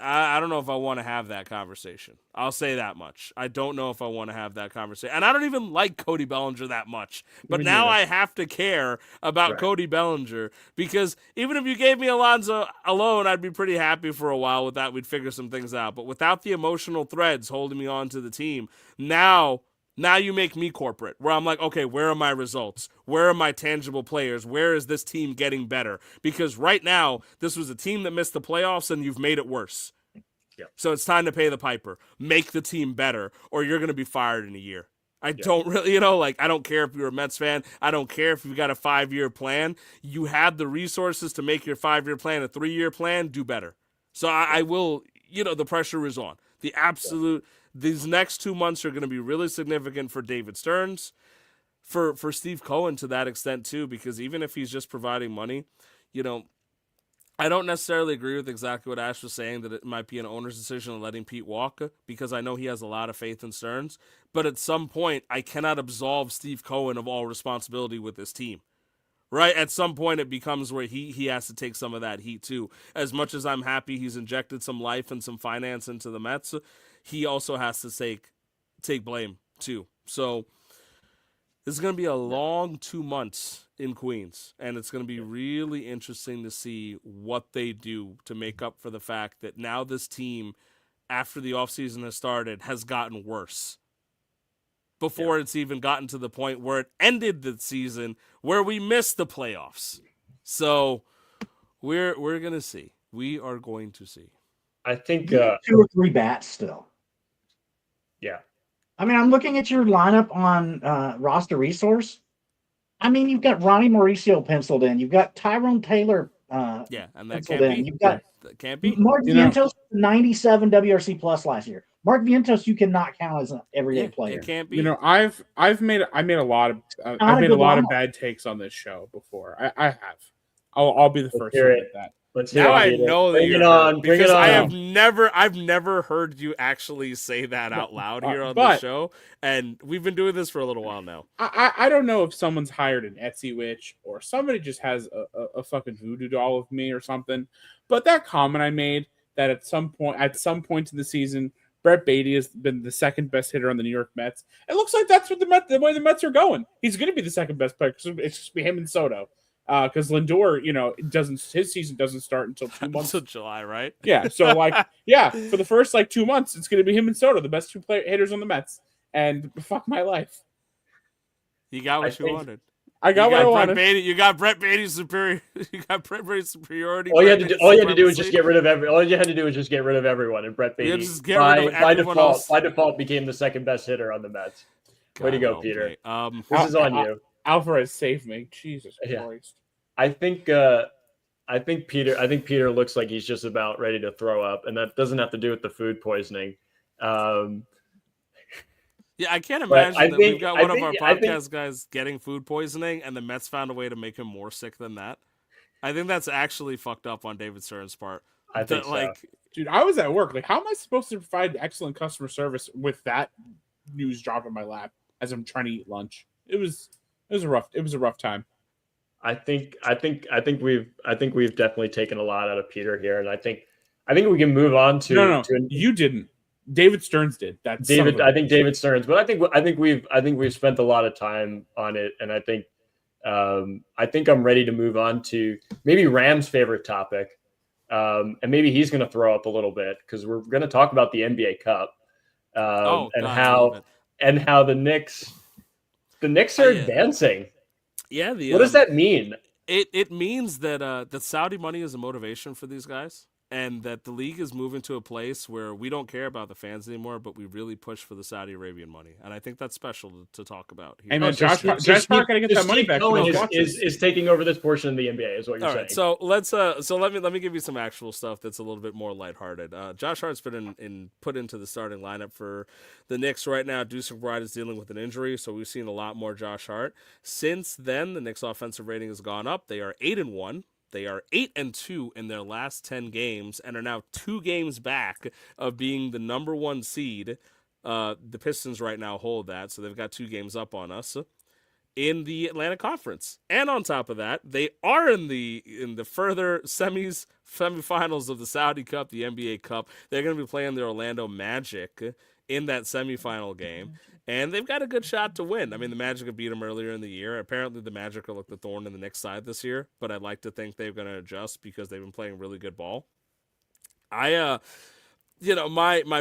B: I don't know if I want to have that conversation. I'll say that much. I don't know if I want to have that conversation. And I don't even like Cody Bellinger that much. But now I have to care about Cody Bellinger, because even if you gave me Alonso alone, I'd be pretty happy for a while with that. We'd figure some things out. But without the emotional threads holding me on to the team, now you make me corporate, where I'm like, okay, where are my results? Where are my tangible players? Where is this team getting better? Because right now, this was a team that missed the playoffs, and you've made it worse.
C: Yeah.
B: So it's time to pay the piper. Make the team better, or you're going to be fired in a year. I don't really, I don't care if you're a Mets fan. I don't care if you've got a 5-year plan. You had the resources to make your 5-year plan a 3-year plan. Do better. So I will, the pressure is on. These next 2 months are going to be really significant for David Stearns, for Steve Cohen to that extent too, because even if he's just providing money, I don't necessarily agree with exactly what Ash was saying, that it might be an owner's decision on letting Pete walk, because I know he has a lot of faith in Stearns. But at some point, I cannot absolve Steve Cohen of all responsibility with this team. Right? At some point, it becomes where he has to take some of that heat too. As much as I'm happy he's injected some life and some finance into the Mets, he also has to take blame too. So this is going to be a long 2 months in Queens, and it's going to be really interesting to see what they do to make up for the fact that now this team, after the offseason has started, has gotten worse. Before it's even gotten to the point where it ended the season, where we missed the playoffs. So we're going to see. We are going to see.
C: I think
A: 2 or 3 bats still.
C: Yeah.
A: I mean, I'm looking at your lineup on roster resource. I mean, you've got Ronnie Mauricio penciled in. You've got Tyrone Taylor
B: and that
A: penciled
B: can't
A: in.
B: be.
A: You've got
B: can't be.
A: Mark Vientos, 97 WRC plus last year. Mark Vientos, you cannot count as an everyday player.
B: It can't be.
D: I made a lot of bad takes on this show before. I have. I'll be the first to admit that.
B: Now I know that you're on, because I've never heard you actually say that out loud here on the show, and we've been doing this for a little while now.
D: I don't know if someone's hired an Etsy witch or somebody just has a fucking voodoo doll of me or something, but that comment I made, that at some point in the season, Brett Beatty has been the second best hitter on the New York Mets. It looks like that's what the way the Mets are going. He's going to be the second best player, because it's just be him and Soto. because Lindor, his season doesn't start until 2 months.
B: Until July, right?
D: Yeah, so for the first 2 months, it's going to be him and Soto, the best two hitters on the Mets, and fuck my life.
B: You got what you wanted.
D: I got what I wanted.
B: You got Brett Beatty's superior. You got Brett Beatty's superiority.
C: All you had to do was just get rid of All you had to do was just get rid of everyone, and Brett Beatty by default became the second best hitter on the Mets. Way to go, Peter. This is on you.
D: Alvarez saved me. Jesus Christ.
C: I think Peter looks like he's just about ready to throw up, and that doesn't have to do with the food poisoning.
B: Yeah, I can't imagine we've got one of our podcast guys getting food poisoning, and the Mets found a way to make him more sick than that. I think that's actually fucked up on David Stern's part.
C: I think so.
D: Dude, I was at work. Like, how am I supposed to provide excellent customer service with that news dropped in my lap as I'm trying to eat lunch? It was a rough time.
C: I think we've definitely taken a lot out of Peter here, and I think we can move on to.
D: No, you didn't. David Stearns did.
C: David Stearns, but I think we've spent a lot of time on it, and I think I'm ready to move on to maybe Ram's favorite topic, and maybe he's going to throw up a little bit because we're going to talk about the NBA Cup, and how the Knicks are advancing.
B: Yeah,
C: what does that mean?
B: It means that Saudi money is a motivation for these guys. And that the league is moving to a place where we don't care about the fans anymore, but we really push for the Saudi Arabian money. And I think that's special to talk about here.
D: Hey, man, Josh Park got to get that money back.
C: Is taking over this portion of the NBA, is what you're saying.
B: Right, so let me give you some actual stuff that's a little bit more lighthearted. Josh Hart's been put into the starting lineup for the Knicks right now. Deuce McBride is dealing with an injury, so we've seen a lot more Josh Hart. Since then, the Knicks' offensive rating has gone up. They are 8-1. They are 8-2 in their last 10 games and are now 2 games back of being the number 1 seed. The Pistons right now hold that, so they've got 2 games up on us in the Atlantic Conference. And on top of that, they are in the further semifinals of the Saudi Cup, the NBA Cup. They're going to be playing the Orlando Magic in that semifinal game, and they've got a good shot to win. I mean, the Magic have beat them earlier in the year. Apparently, the Magic are like the thorn in the Knicks' side this year, but I'd like to think they're going to adjust because they've been playing really good ball. My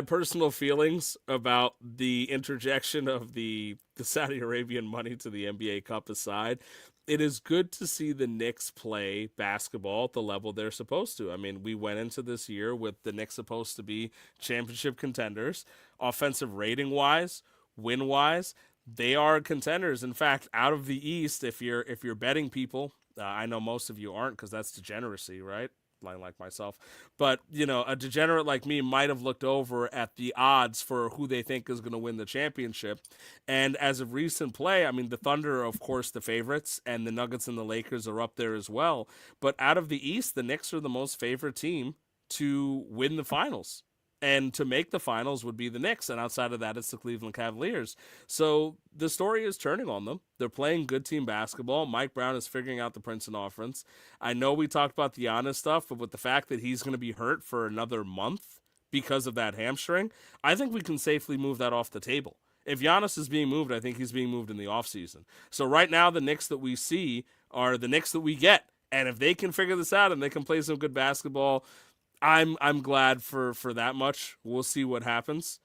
B: personal feelings about the interjection of the Saudi Arabian money to the NBA Cup aside, it is good to see the Knicks play basketball at the level they're supposed to. I mean, we went into this year with the Knicks supposed to be championship contenders, offensive rating-wise, win-wise. They are contenders. In fact, out of the East, if you're betting people, I know most of you aren't because that's degeneracy, right? Like myself, but a degenerate like me might have looked over at the odds for who they think is going to win the championship. And as of recent play, I mean, the Thunder are, of course, the favorites, and the Nuggets and the Lakers are up there as well. But out of the East, the Knicks are the most favorite team to win the finals. And to make the finals would be the Knicks, and outside of that, it's the Cleveland Cavaliers. So the story is turning on them. They're playing good team basketball. Mike Brown is figuring out the Princeton offense. I know we talked about the Giannis stuff, but with the fact that he's going to be hurt for another month because of that hamstring, I think we can safely move that off the table. If Giannis is being moved, I think he's being moved in the offseason. So right now, the Knicks that we see are the Knicks that we get. And if they can figure this out and they can play some good basketball, I'm glad for that much. We'll see what happens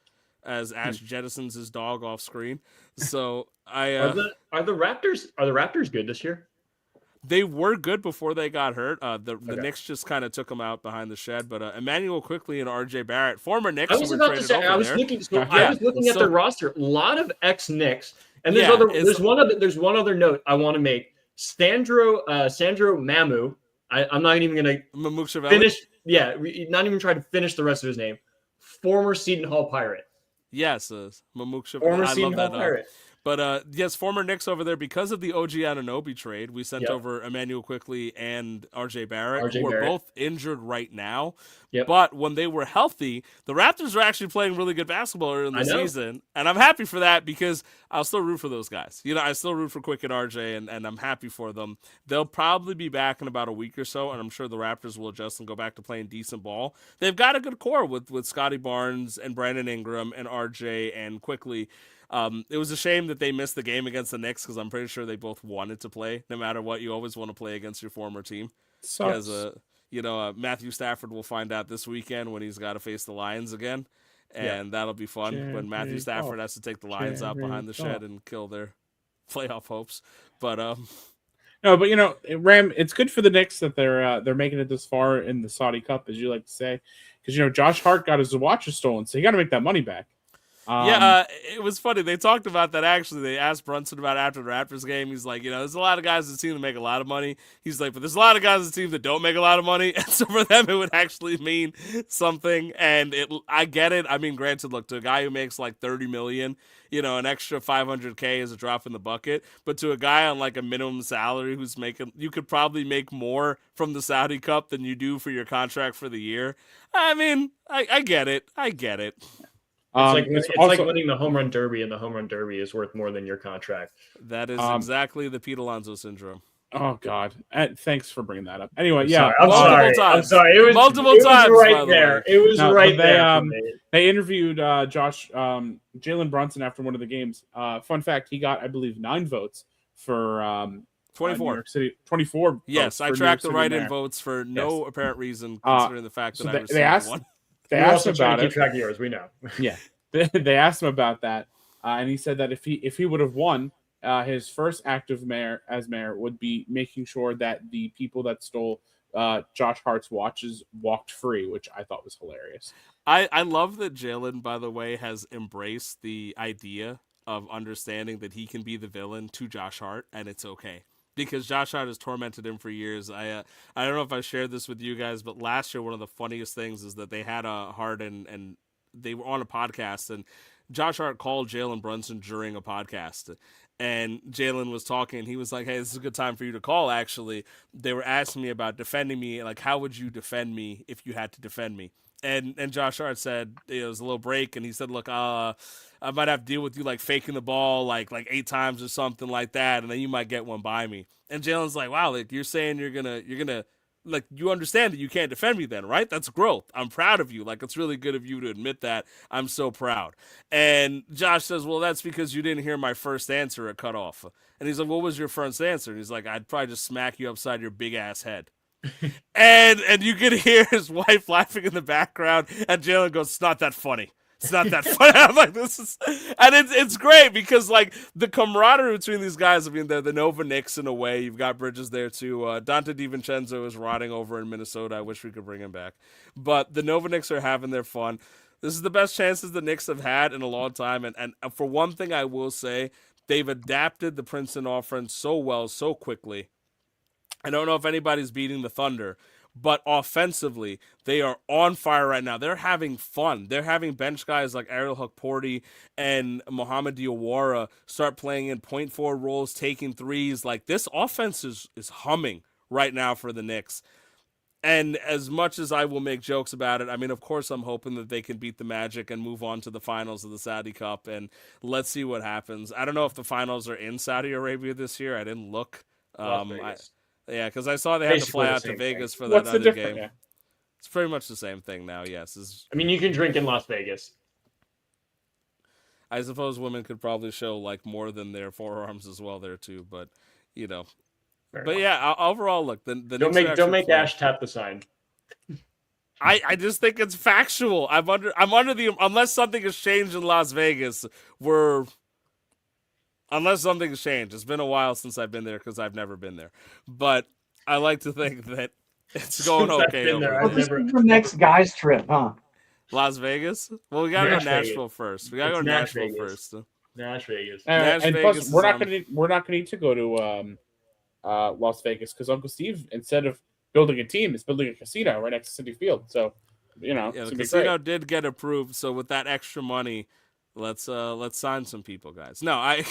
B: as Ash jettisons his dog off screen. So
C: are the Raptors good this year?
B: They were good before they got hurt. The Knicks just kind of took them out behind the shed. But Emmanuel Quickly and R.J. Barrett, former Knicks,
C: I was about to say. I was looking at their roster. A lot of ex-Knicks, and there's one other note I want to make. Sandro Mamu. I'm not even going to finish. Yeah, not even try to finish the rest of his name. Former Seton Hall Pirate.
B: Yes, Mamuk
C: former Seton Hall Pirate.
B: But yes, former Knicks over there, because of the OG Anunoby trade, we sent over Emmanuel Quickly and RJ Barrett, who are both injured right now.
C: Yep.
B: But when they were healthy, the Raptors were actually playing really good basketball early in the season. And I'm happy for that because I'll still root for those guys. I still root for Quick and RJ, and I'm happy for them. They'll probably be back in about a week or so, and I'm sure the Raptors will adjust and go back to playing decent ball. They've got a good core with Scotty Barnes and Brandon Ingram and RJ and Quickly. It was a shame that they missed the game against the Knicks because I'm pretty sure they both wanted to play. No matter what, you always want to play against your former team because
D: Sucks.
B: Matthew Stafford will find out this weekend when he's got to face the Lions again,
C: Yeah.
B: and that'll be fun when Matthew
D: Jared
B: Stafford
D: Goff.
B: has to take the Lions out behind the
D: Jared
B: shed
D: Goff.
B: and kill their playoff hopes. But
D: No, but Ram, it's good for the Knicks that they're making it this far in the Saudi Cup, as you like to say, because Josh Hart got his watches stolen, so he got to make that money back.
B: It was funny. They talked about that actually. They asked Brunson about it after the Raptors game. He's like, there's a lot of guys in the team that make a lot of money. He's like, but there's a lot of guys in the team that don't make a lot of money. And so for them, it would actually mean something. And I get it. I mean, granted, look, to a guy who makes like $30 million, an extra $500K is a drop in the bucket. But to a guy on like a minimum salary who's making, you could probably make more from the Saudi Cup than you do for your contract for the year. I mean, I get it. I get it.
C: It's like winning the home run derby, and the home run derby is worth more than your contract.
B: That is exactly the Pete Alonso syndrome.
D: Oh God! Thanks for bringing that up. Anyway,
C: I'm sorry. It was
B: multiple times
C: right there. It was right there.
D: They interviewed Jalen Brunson after one of the games. Fun fact: he got, I believe, 9 votes for
B: 24.
D: New York City. 24.
B: Yes, I tracked the write-in votes for no apparent reason, considering the fact that I received one.
D: They asked him about it.
C: Keep track of yours. We know.
D: Yeah, they asked him about that, and he said that if he would have won, his first act of mayor would be making sure that the people that stole Josh Hart's watches walked free, which I thought was hilarious.
B: I love that Jalen, by the way, has embraced the idea of understanding that he can be the villain to Josh Hart, and it's okay. Because Josh Hart has tormented him for years. I don't know if I shared this with you guys, but last year one of the funniest things is that they had a Hart and they were on a podcast, and Josh Hart called Jalen Brunson during a podcast. And Jalen was talking, and he was like, hey, this is a good time for you to call, actually. They were asking me about defending me. Like, how would you defend me if you had to defend me? And Josh Hart said it was a little break, and he said, look, I might have to deal with you like faking the ball like 8 times or something like that, and then you might get one by me. And Jalen's like, wow, like you're saying you're gonna like you understand that you can't defend me then, right? That's growth. I'm proud of you. Like it's really good of you to admit that. I'm so proud. And Josh says, well, that's because you didn't hear my first answer at cutoff. And he's like, what was your first answer? And he's like, I'd probably just smack you upside your big ass head. and you could hear his wife laughing in the background, and Jalen goes, it's not that funny. It's not that funny. I'm like, this is, and it's great because like the camaraderie between these guys. I mean, they're the Nova Knicks in a way. You've got Bridges there too. Dante DiVincenzo is rotting over in Minnesota. I wish we could bring him back, but the Nova Knicks are having their fun. This is the best chances the Knicks have had in a long time, and for one thing, I will say they've adapted the Princeton offense so well, so quickly. I don't know if anybody's beating the Thunder, but offensively, they are on fire right now. They're having fun. They're having bench guys like Ariel Hukporti and Mohamed Diawara start playing in point forward roles, taking threes. Like this offense is humming right now for the Knicks. And as much as I will make jokes about it, I mean, of course, I'm hoping that they can beat the Magic and move on to the finals of the Saudi Cup. And let's see what happens. I don't know if the finals are in Saudi Arabia this year. I didn't look. Yeah, because I saw they had to fly out to Vegas for that other game. Yeah. It's pretty much the same thing now, yes.
C: I mean, you can drink in Las Vegas.
B: I suppose women could probably show like more than their forearms as well there too, but yeah, overall, look, the
C: don't make Ash tap the sign.
B: I just think it's factual. I'm under the unless something has changed in Las Vegas, unless something has changed. It's been a while since I've been there because I've never been there. But I like to think that it's going okay over there.
A: This is the next guy's trip, huh?
B: Las Vegas? Well, we got to go to Nashville first. We got to go to Nashville first.
C: Nash Vegas.
D: And plus, we're not going to need to go to Las Vegas because Uncle Steve, instead of building a team, is building a casino right next to Citi Field. So,
B: the casino did get approved. So with that extra money, let's sign some people, guys. No,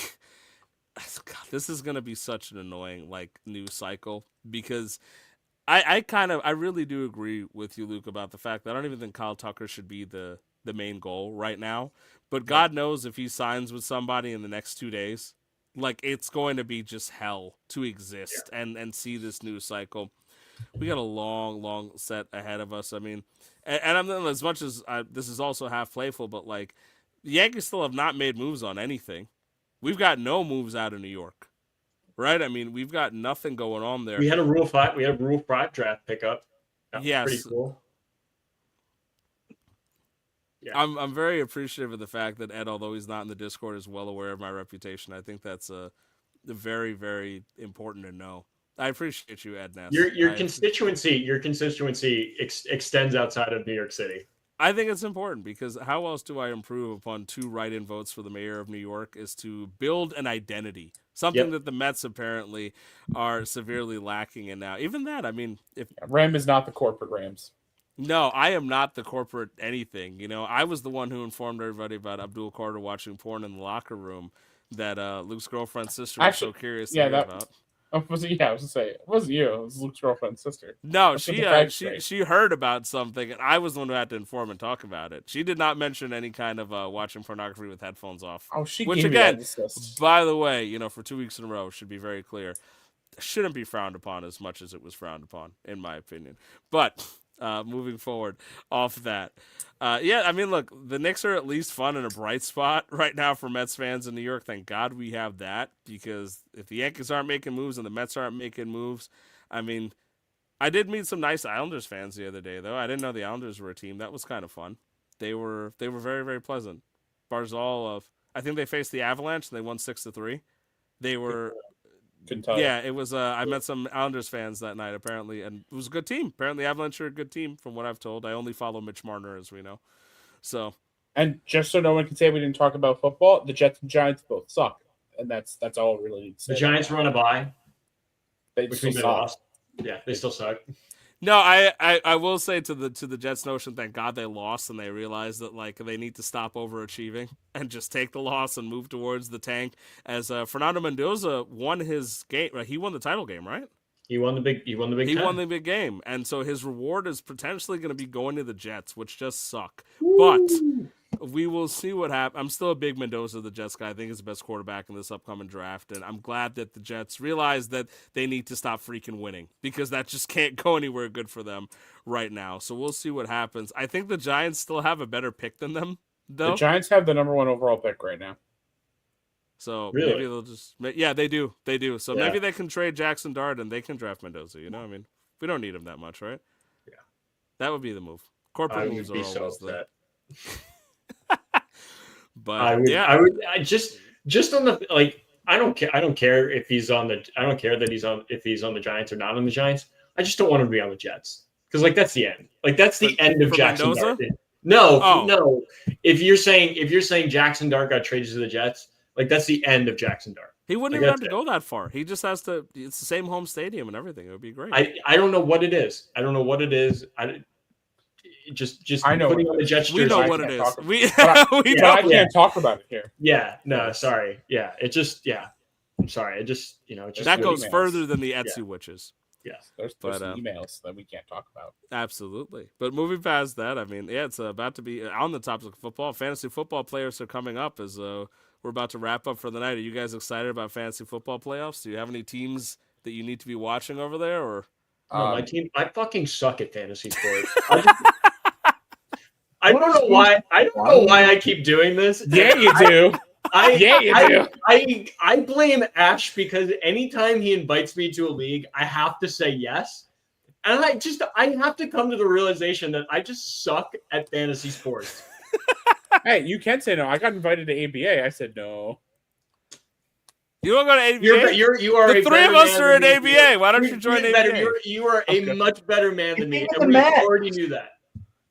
B: God, this is gonna be such an annoying news cycle because I really do agree with you, Luke, about the fact that I don't even think Kyle Tucker should be the main goal right now. But God knows if he signs with somebody in the next 2 days, it's going to be just hell to exist and see this news cycle. We got a long set ahead of us. I mean, and I'm as much as this is also half playful, but The Yankees still have not made moves on anything. We've got no moves out of New York, right? I mean, we've got nothing going on there.
C: We had a Rule 5. We had a Rule 5 draft pickup. That was pretty
B: Yes,
C: cool. Yeah.
B: I'm very appreciative of the fact that Ed, although he's not in the Discord, is well aware of my reputation. I think that's very, very important to know. I appreciate you, Ed Ness.
C: Your constituency extends outside of New York City.
B: I think it's important because how else do I improve upon 2 write-in votes for the mayor of New York is to build an identity, something that the Mets apparently are severely lacking in now. Even that, I mean, if
D: Ram is not the corporate Rams.
B: No, I am not the corporate anything. You know, I was the one who informed everybody about Abdul Carter watching porn in the locker room that Luke's girlfriend's sister was so curious to hear about.
D: I was going to say, it wasn't you. It was Luke's girlfriend's sister.
B: No, she heard about something, and I was the one who had to inform and talk about it. She did not mention any kind of watching pornography with headphones off.
D: Oh, she
B: which
D: gave
B: again,
D: me that
B: by the way, you know, for 2 weeks in a row, should be very clear, shouldn't be frowned upon as much as it was frowned upon, in my opinion. But moving forward off that. Yeah, I mean, look, the Knicks are at least fun and a bright spot right now for Mets fans in New York. Thank God we have that, because if the Yankees aren't making moves and the Mets aren't making moves, I mean, I did meet some nice Islanders fans the other day, though. I didn't know the Islanders were a team. That was kind of fun. They were very, very pleasant. Barzal I think they faced the Avalanche and they won 6-3. They were Yeah, it was. I met some Islanders fans that night, apparently, and it was a good team. Apparently, Avalanche are a good team, from what I've told. I only follow Mitch Marner, as we know. So,
D: and just so no one can say we didn't talk about football, the Jets and Giants both suck, and that's all we really need to say.
C: The Giants run a bye.
D: They
C: lost. Yeah, they still suck.
B: No, I will say to the Jets notion, thank God they lost and they realized that like they need to stop overachieving and just take the loss and move towards the tank. As Fernando Mendoza won his game, he won the title game, right?
C: He won the big
B: game, and so his reward is potentially going to be going to the Jets, which just suck. But we will see what happens. I'm still a big Mendoza, the Jets guy. I think he's the best quarterback in this upcoming draft, and I'm glad that the Jets realize that they need to stop freaking winning, because that just can't go anywhere good for them right now. So we'll see what happens. I think the Giants still have a better pick than them, though.
D: The Giants have the number 1 overall pick right now.
B: So maybe they'll just... Yeah, they do. They do. So maybe they can trade Jackson Dart and they can draft Mendoza, you know? I mean, we don't need him that much, right?
C: Yeah.
B: That would be the move. Corporate moves are always the... But
C: I just on the I don't care if he's on the if he's on the Giants or not on the Giants. I just don't want him to be on the Jets, because that's the end. That's the end of Jackson Dart. No. If you're saying Jackson Dart got traded to the Jets, that's the end of Jackson Dart.
B: He wouldn't even have to go that far. He just has to. It's the same home stadium and everything. It would be great.
C: I don't know what it is. I know putting on the Jets jersey.
B: We know what it is.
D: I can't talk about it here.
C: Yeah, no, sorry. Yeah, it just I'm sorry. It just
B: that goes further than the Etsy witches.
C: Yeah,
D: there's emails that we can't talk about.
B: Absolutely. But moving past that, I mean, it's about to be on the topic of football. Fantasy football players are coming up as we're about to wrap up for the night. Are you guys excited about fantasy football playoffs? Do you have any teams that you need to be watching over there, or?
C: No, my team. I fucking suck at fantasy sports. I don't know why. I don't know why I keep doing this.
D: Yeah, you do.
C: I blame Ash, because anytime he invites me to a league, I have to say yes, and I have to come to the realization that I just suck at fantasy sports.
D: Hey, you can say no. I got invited to ABA. I said no.
B: You don't go to ABA.
C: You are.
B: The three of us are in ABA. Why don't you join ABA?
C: You are a much better man than me, and we already knew that.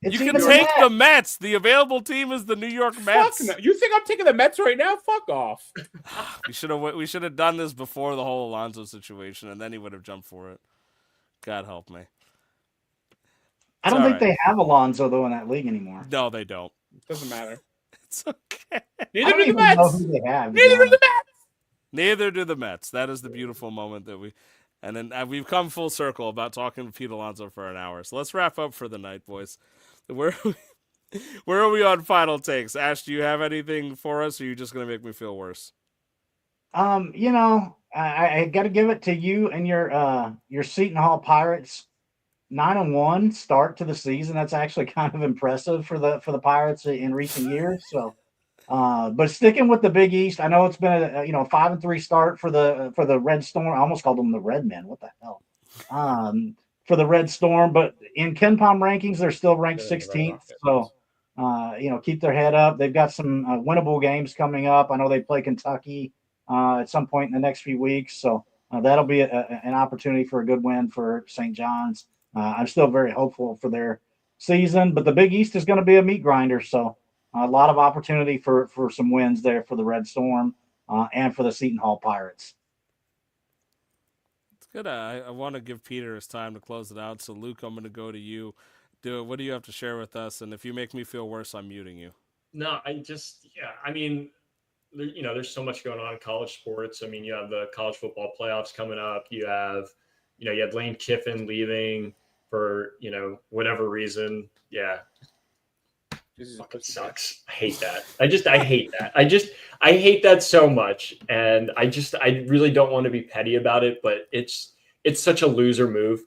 B: You can take the Mets. The available team is the New York Mets.
D: No. You think I'm taking the Mets right now? Fuck off.
B: We should have done this before the whole Alonso situation, and then he would have jumped for it. God help me.
A: I don't think they have Alonso though in that league anymore.
B: No, they don't.
D: It doesn't matter.
B: It's okay.
D: Neither do the Mets.
A: Neither
D: do the Mets.
B: Neither do the Mets. That is the beautiful moment that and then we've come full circle about talking to Pete Alonso for an hour. So let's wrap up for the night, boys. Where are we on final takes? Ash, do you have anything for us, or are you just going to make me feel worse?
A: I got to give it to you and your Seton Hall Pirates 9-1 start to the season. That's actually kind of impressive for the Pirates in recent years. So But sticking with the Big East, I know it's been a 5-3 start for the Red Storm. I almost called them the Red Men. What the hell? For the Red Storm, but in KenPom rankings, they're still ranked 16th. So keep their head up. They've got some winnable games coming up. I know they play Kentucky at some point in the next few weeks, so that'll be an opportunity for a good win for St. John's. I'm still very hopeful for their season, but the Big East is going to be a meat grinder, so a lot of opportunity for some wins there for the Red Storm and for the Seton Hall Pirates.
B: It's good. I want to give Peter his time to close it out. So, Luke, I'm going to go to you. What do you have to share with us? And if you make me feel worse, I'm muting you.
C: No, I mean, there's so much going on in college sports. I mean, you have the college football playoffs coming up. You had Lane Kiffin leaving for, whatever reason. Yeah. Fucking sucks. I hate that. I hate that. I hate that so much. And I really don't want to be petty about it, but it's such a loser move.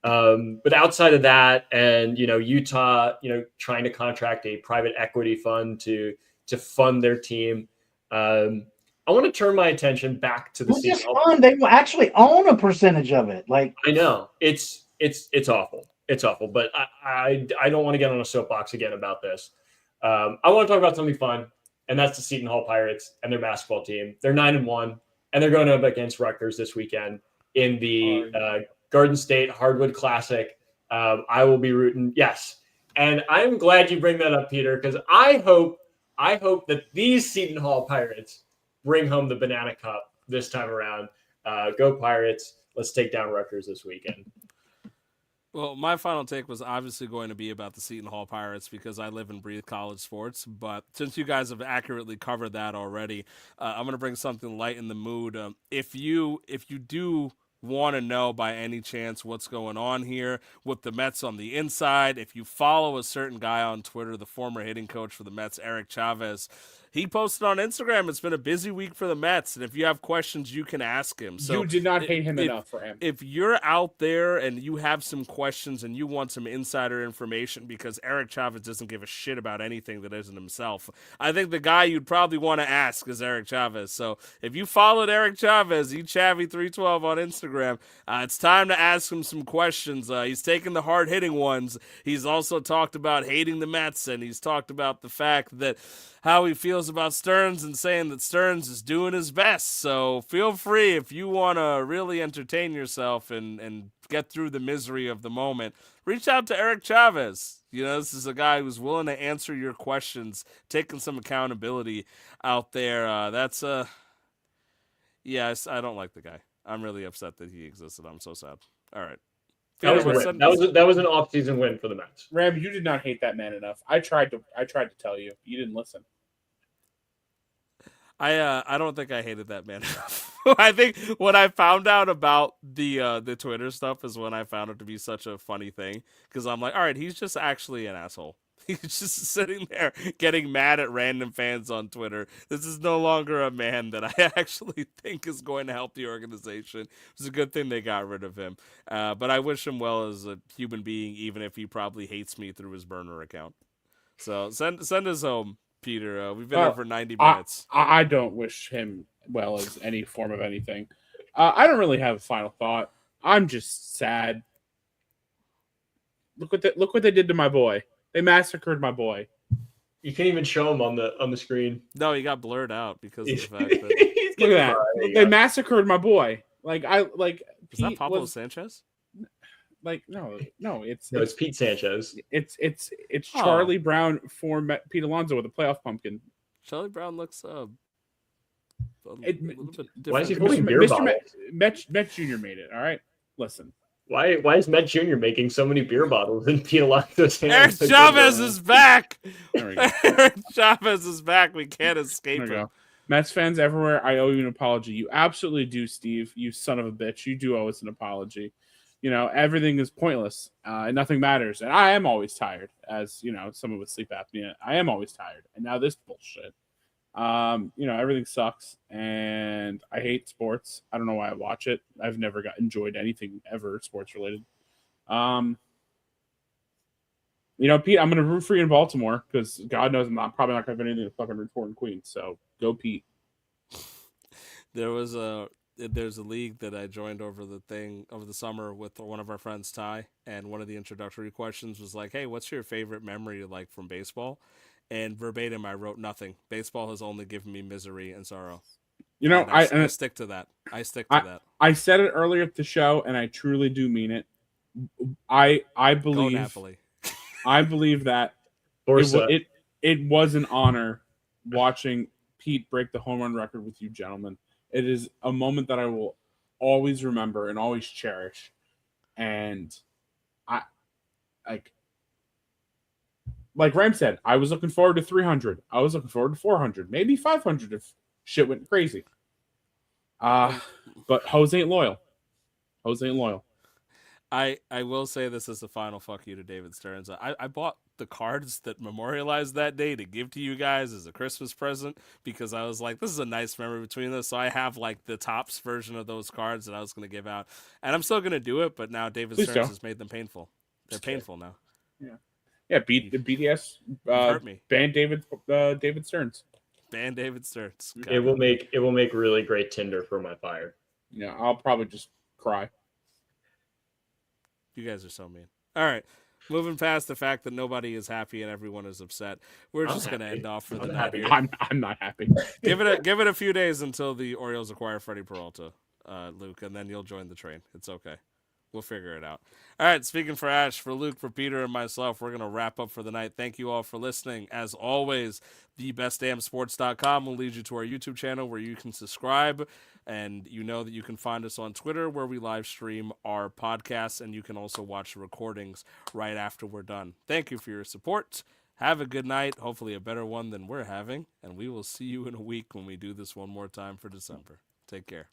C: But outside of that, and Utah, trying to contract a private equity fund to fund their team. I want to turn my attention back to the
A: season. They will actually own a percentage of it. Like,
C: I know it's awful. It's awful, but I don't want to get on a soapbox again about this. I want to talk about something fun, and that's the Seton Hall Pirates and their basketball team. They're 9-1, and they're going up against Rutgers this weekend in the Garden State Hardwood Classic. I will be rooting, yes. And I'm glad you bring that up, Peter, because I hope that these Seton Hall Pirates bring home the Banana Cup this time around. Go Pirates. Let's take down Rutgers this weekend.
B: Well, my final take was obviously going to be about the Seton Hall Pirates because I live and breathe college sports. But since you guys have accurately covered that already, I'm going to bring something light in the mood. If you do want to know by any chance what's going on here with the Mets on the inside, if you follow a certain guy on Twitter, the former hitting coach for the Mets, Eric Chavez, he posted on Instagram, it's been a busy week for the Mets, and if you have questions, you can ask him. So
D: you did not hate him enough for him.
B: If you're out there and you have some questions and you want some insider information, because Eric Chavez doesn't give a shit about anything that isn't himself, I think the guy you'd probably want to ask is Eric Chavez. So if you followed Eric Chavez, eChavy312 on Instagram, it's time to ask him some questions. He's taken the hard-hitting ones. He's also talked about hating the Mets, and he's talked about the fact that how he feels about Stearns and saying that Stearns is doing his best. So feel free if you want to really entertain yourself and get through the misery of the moment. Reach out to Eric Chavez. This is a guy who's willing to answer your questions, taking some accountability out there. I don't like the guy. I'm really upset that he existed. I'm so sad. All right.
C: That was an off-season win for the Mets.
D: Ram, you did not hate that man enough. I tried to tell you. You didn't listen.
B: I don't think I hated that man enough. I think when I found out about the Twitter stuff is when I found it to be such a funny thing, because I'm like, all right, he's just actually an asshole. He's just sitting there getting mad at random fans on Twitter. This is no longer a man that I actually think is going to help the organization. It's a good thing they got rid of him. But I wish him well as a human being, even if he probably hates me through his burner account. So send us home, Peter. We've been here for 90 minutes.
D: I don't wish him well as any form of anything. I don't really have a final thought. I'm just sad. Look what they did to my boy. They massacred my boy.
C: You can't even show him on the screen.
B: No, he got blurred out because of the fact that
D: look at that. They massacred my boy. Is
B: that Pablo Sanchez?
D: No,
C: it's Pete Sanchez.
D: It's Charlie Brown for Pete Alonso with a playoff pumpkin.
B: Charlie Brown looks a little bit different.
C: Why is he holding beer bottles?
D: Met Jr. made it. All right, listen.
C: Why is Met Jr. making so many beer bottles in Pete Alonso's hands?
B: Eric Chavez is back.
D: There we go.
B: Eric Chavez is back. We can't escape him.
D: Go. Mets fans everywhere, I owe you an apology. You absolutely do, Steve. You son of a bitch. You do owe us an apology. Everything is pointless and nothing matters. And I am always tired, as someone with sleep apnea. I am always tired. And now this bullshit. Everything sucks, and I hate sports. I don't know why I watch it. I've never enjoyed anything ever sports related. You know, Pete, I'm going to root for you in Baltimore because God knows probably not going to have anything to fucking root for in Queens. So go, Pete.
B: There's a league that I joined over the summer with one of our friends, Ty, and one of the introductory questions was like, "Hey, what's your favorite memory like from baseball?" And verbatim, I wrote nothing. Baseball has only given me misery and sorrow,
D: You know,
B: and I stick to that. I stick to that.
D: I said it earlier at the show, and I truly do mean it. I
B: Go
D: believe
B: Napoli.
D: I believe that
C: Borsa.
D: it was an honor watching Pete break the home run record with you gentlemen. It is a moment that I will always remember and always cherish. And I like Ram said, I was looking forward to 300. I was looking forward to 400, maybe 500 if shit went crazy. But Jose ain't loyal. Jose ain't loyal.
B: I will say this as a final fuck you to David Stearns. I bought the cards that memorialized that day to give to you guys as a Christmas present because I was like, this is a nice memory between us. So I have like the Topps version of those cards that I was going to give out, and I'm still going to do it. But now David
D: Please
B: Stearns
D: don't.
B: has made them painful. They're painful now.
D: Yeah. Beat the BDS.
B: You've hurt me.
D: Ban David Stearns.
B: Ban David Stearns.
C: It will make really great Tinder for my fire.
D: Yeah, I'll probably just cry.
B: You guys are so mean. All right. Moving past the fact that nobody is happy and everyone is upset, we're just going to end off for the night here.
D: I'm not happy.
B: Give it a few days until the Orioles acquire Freddie Peralta, Luke, and then you'll join the train. It's okay. We'll figure it out. All right, speaking for Ash, for Luke, for Peter, and myself, we're going to wrap up for the night. Thank you all for listening. As always, thebestdamnsports.com will lead you to our YouTube channel where you can subscribe. And you know that you can find us on Twitter where we live stream our podcasts, and you can also watch the recordings right after we're done. Thank you for your support. Have a good night, hopefully a better one than we're having, and we will see you in a week when we do this one more time for December. Take care.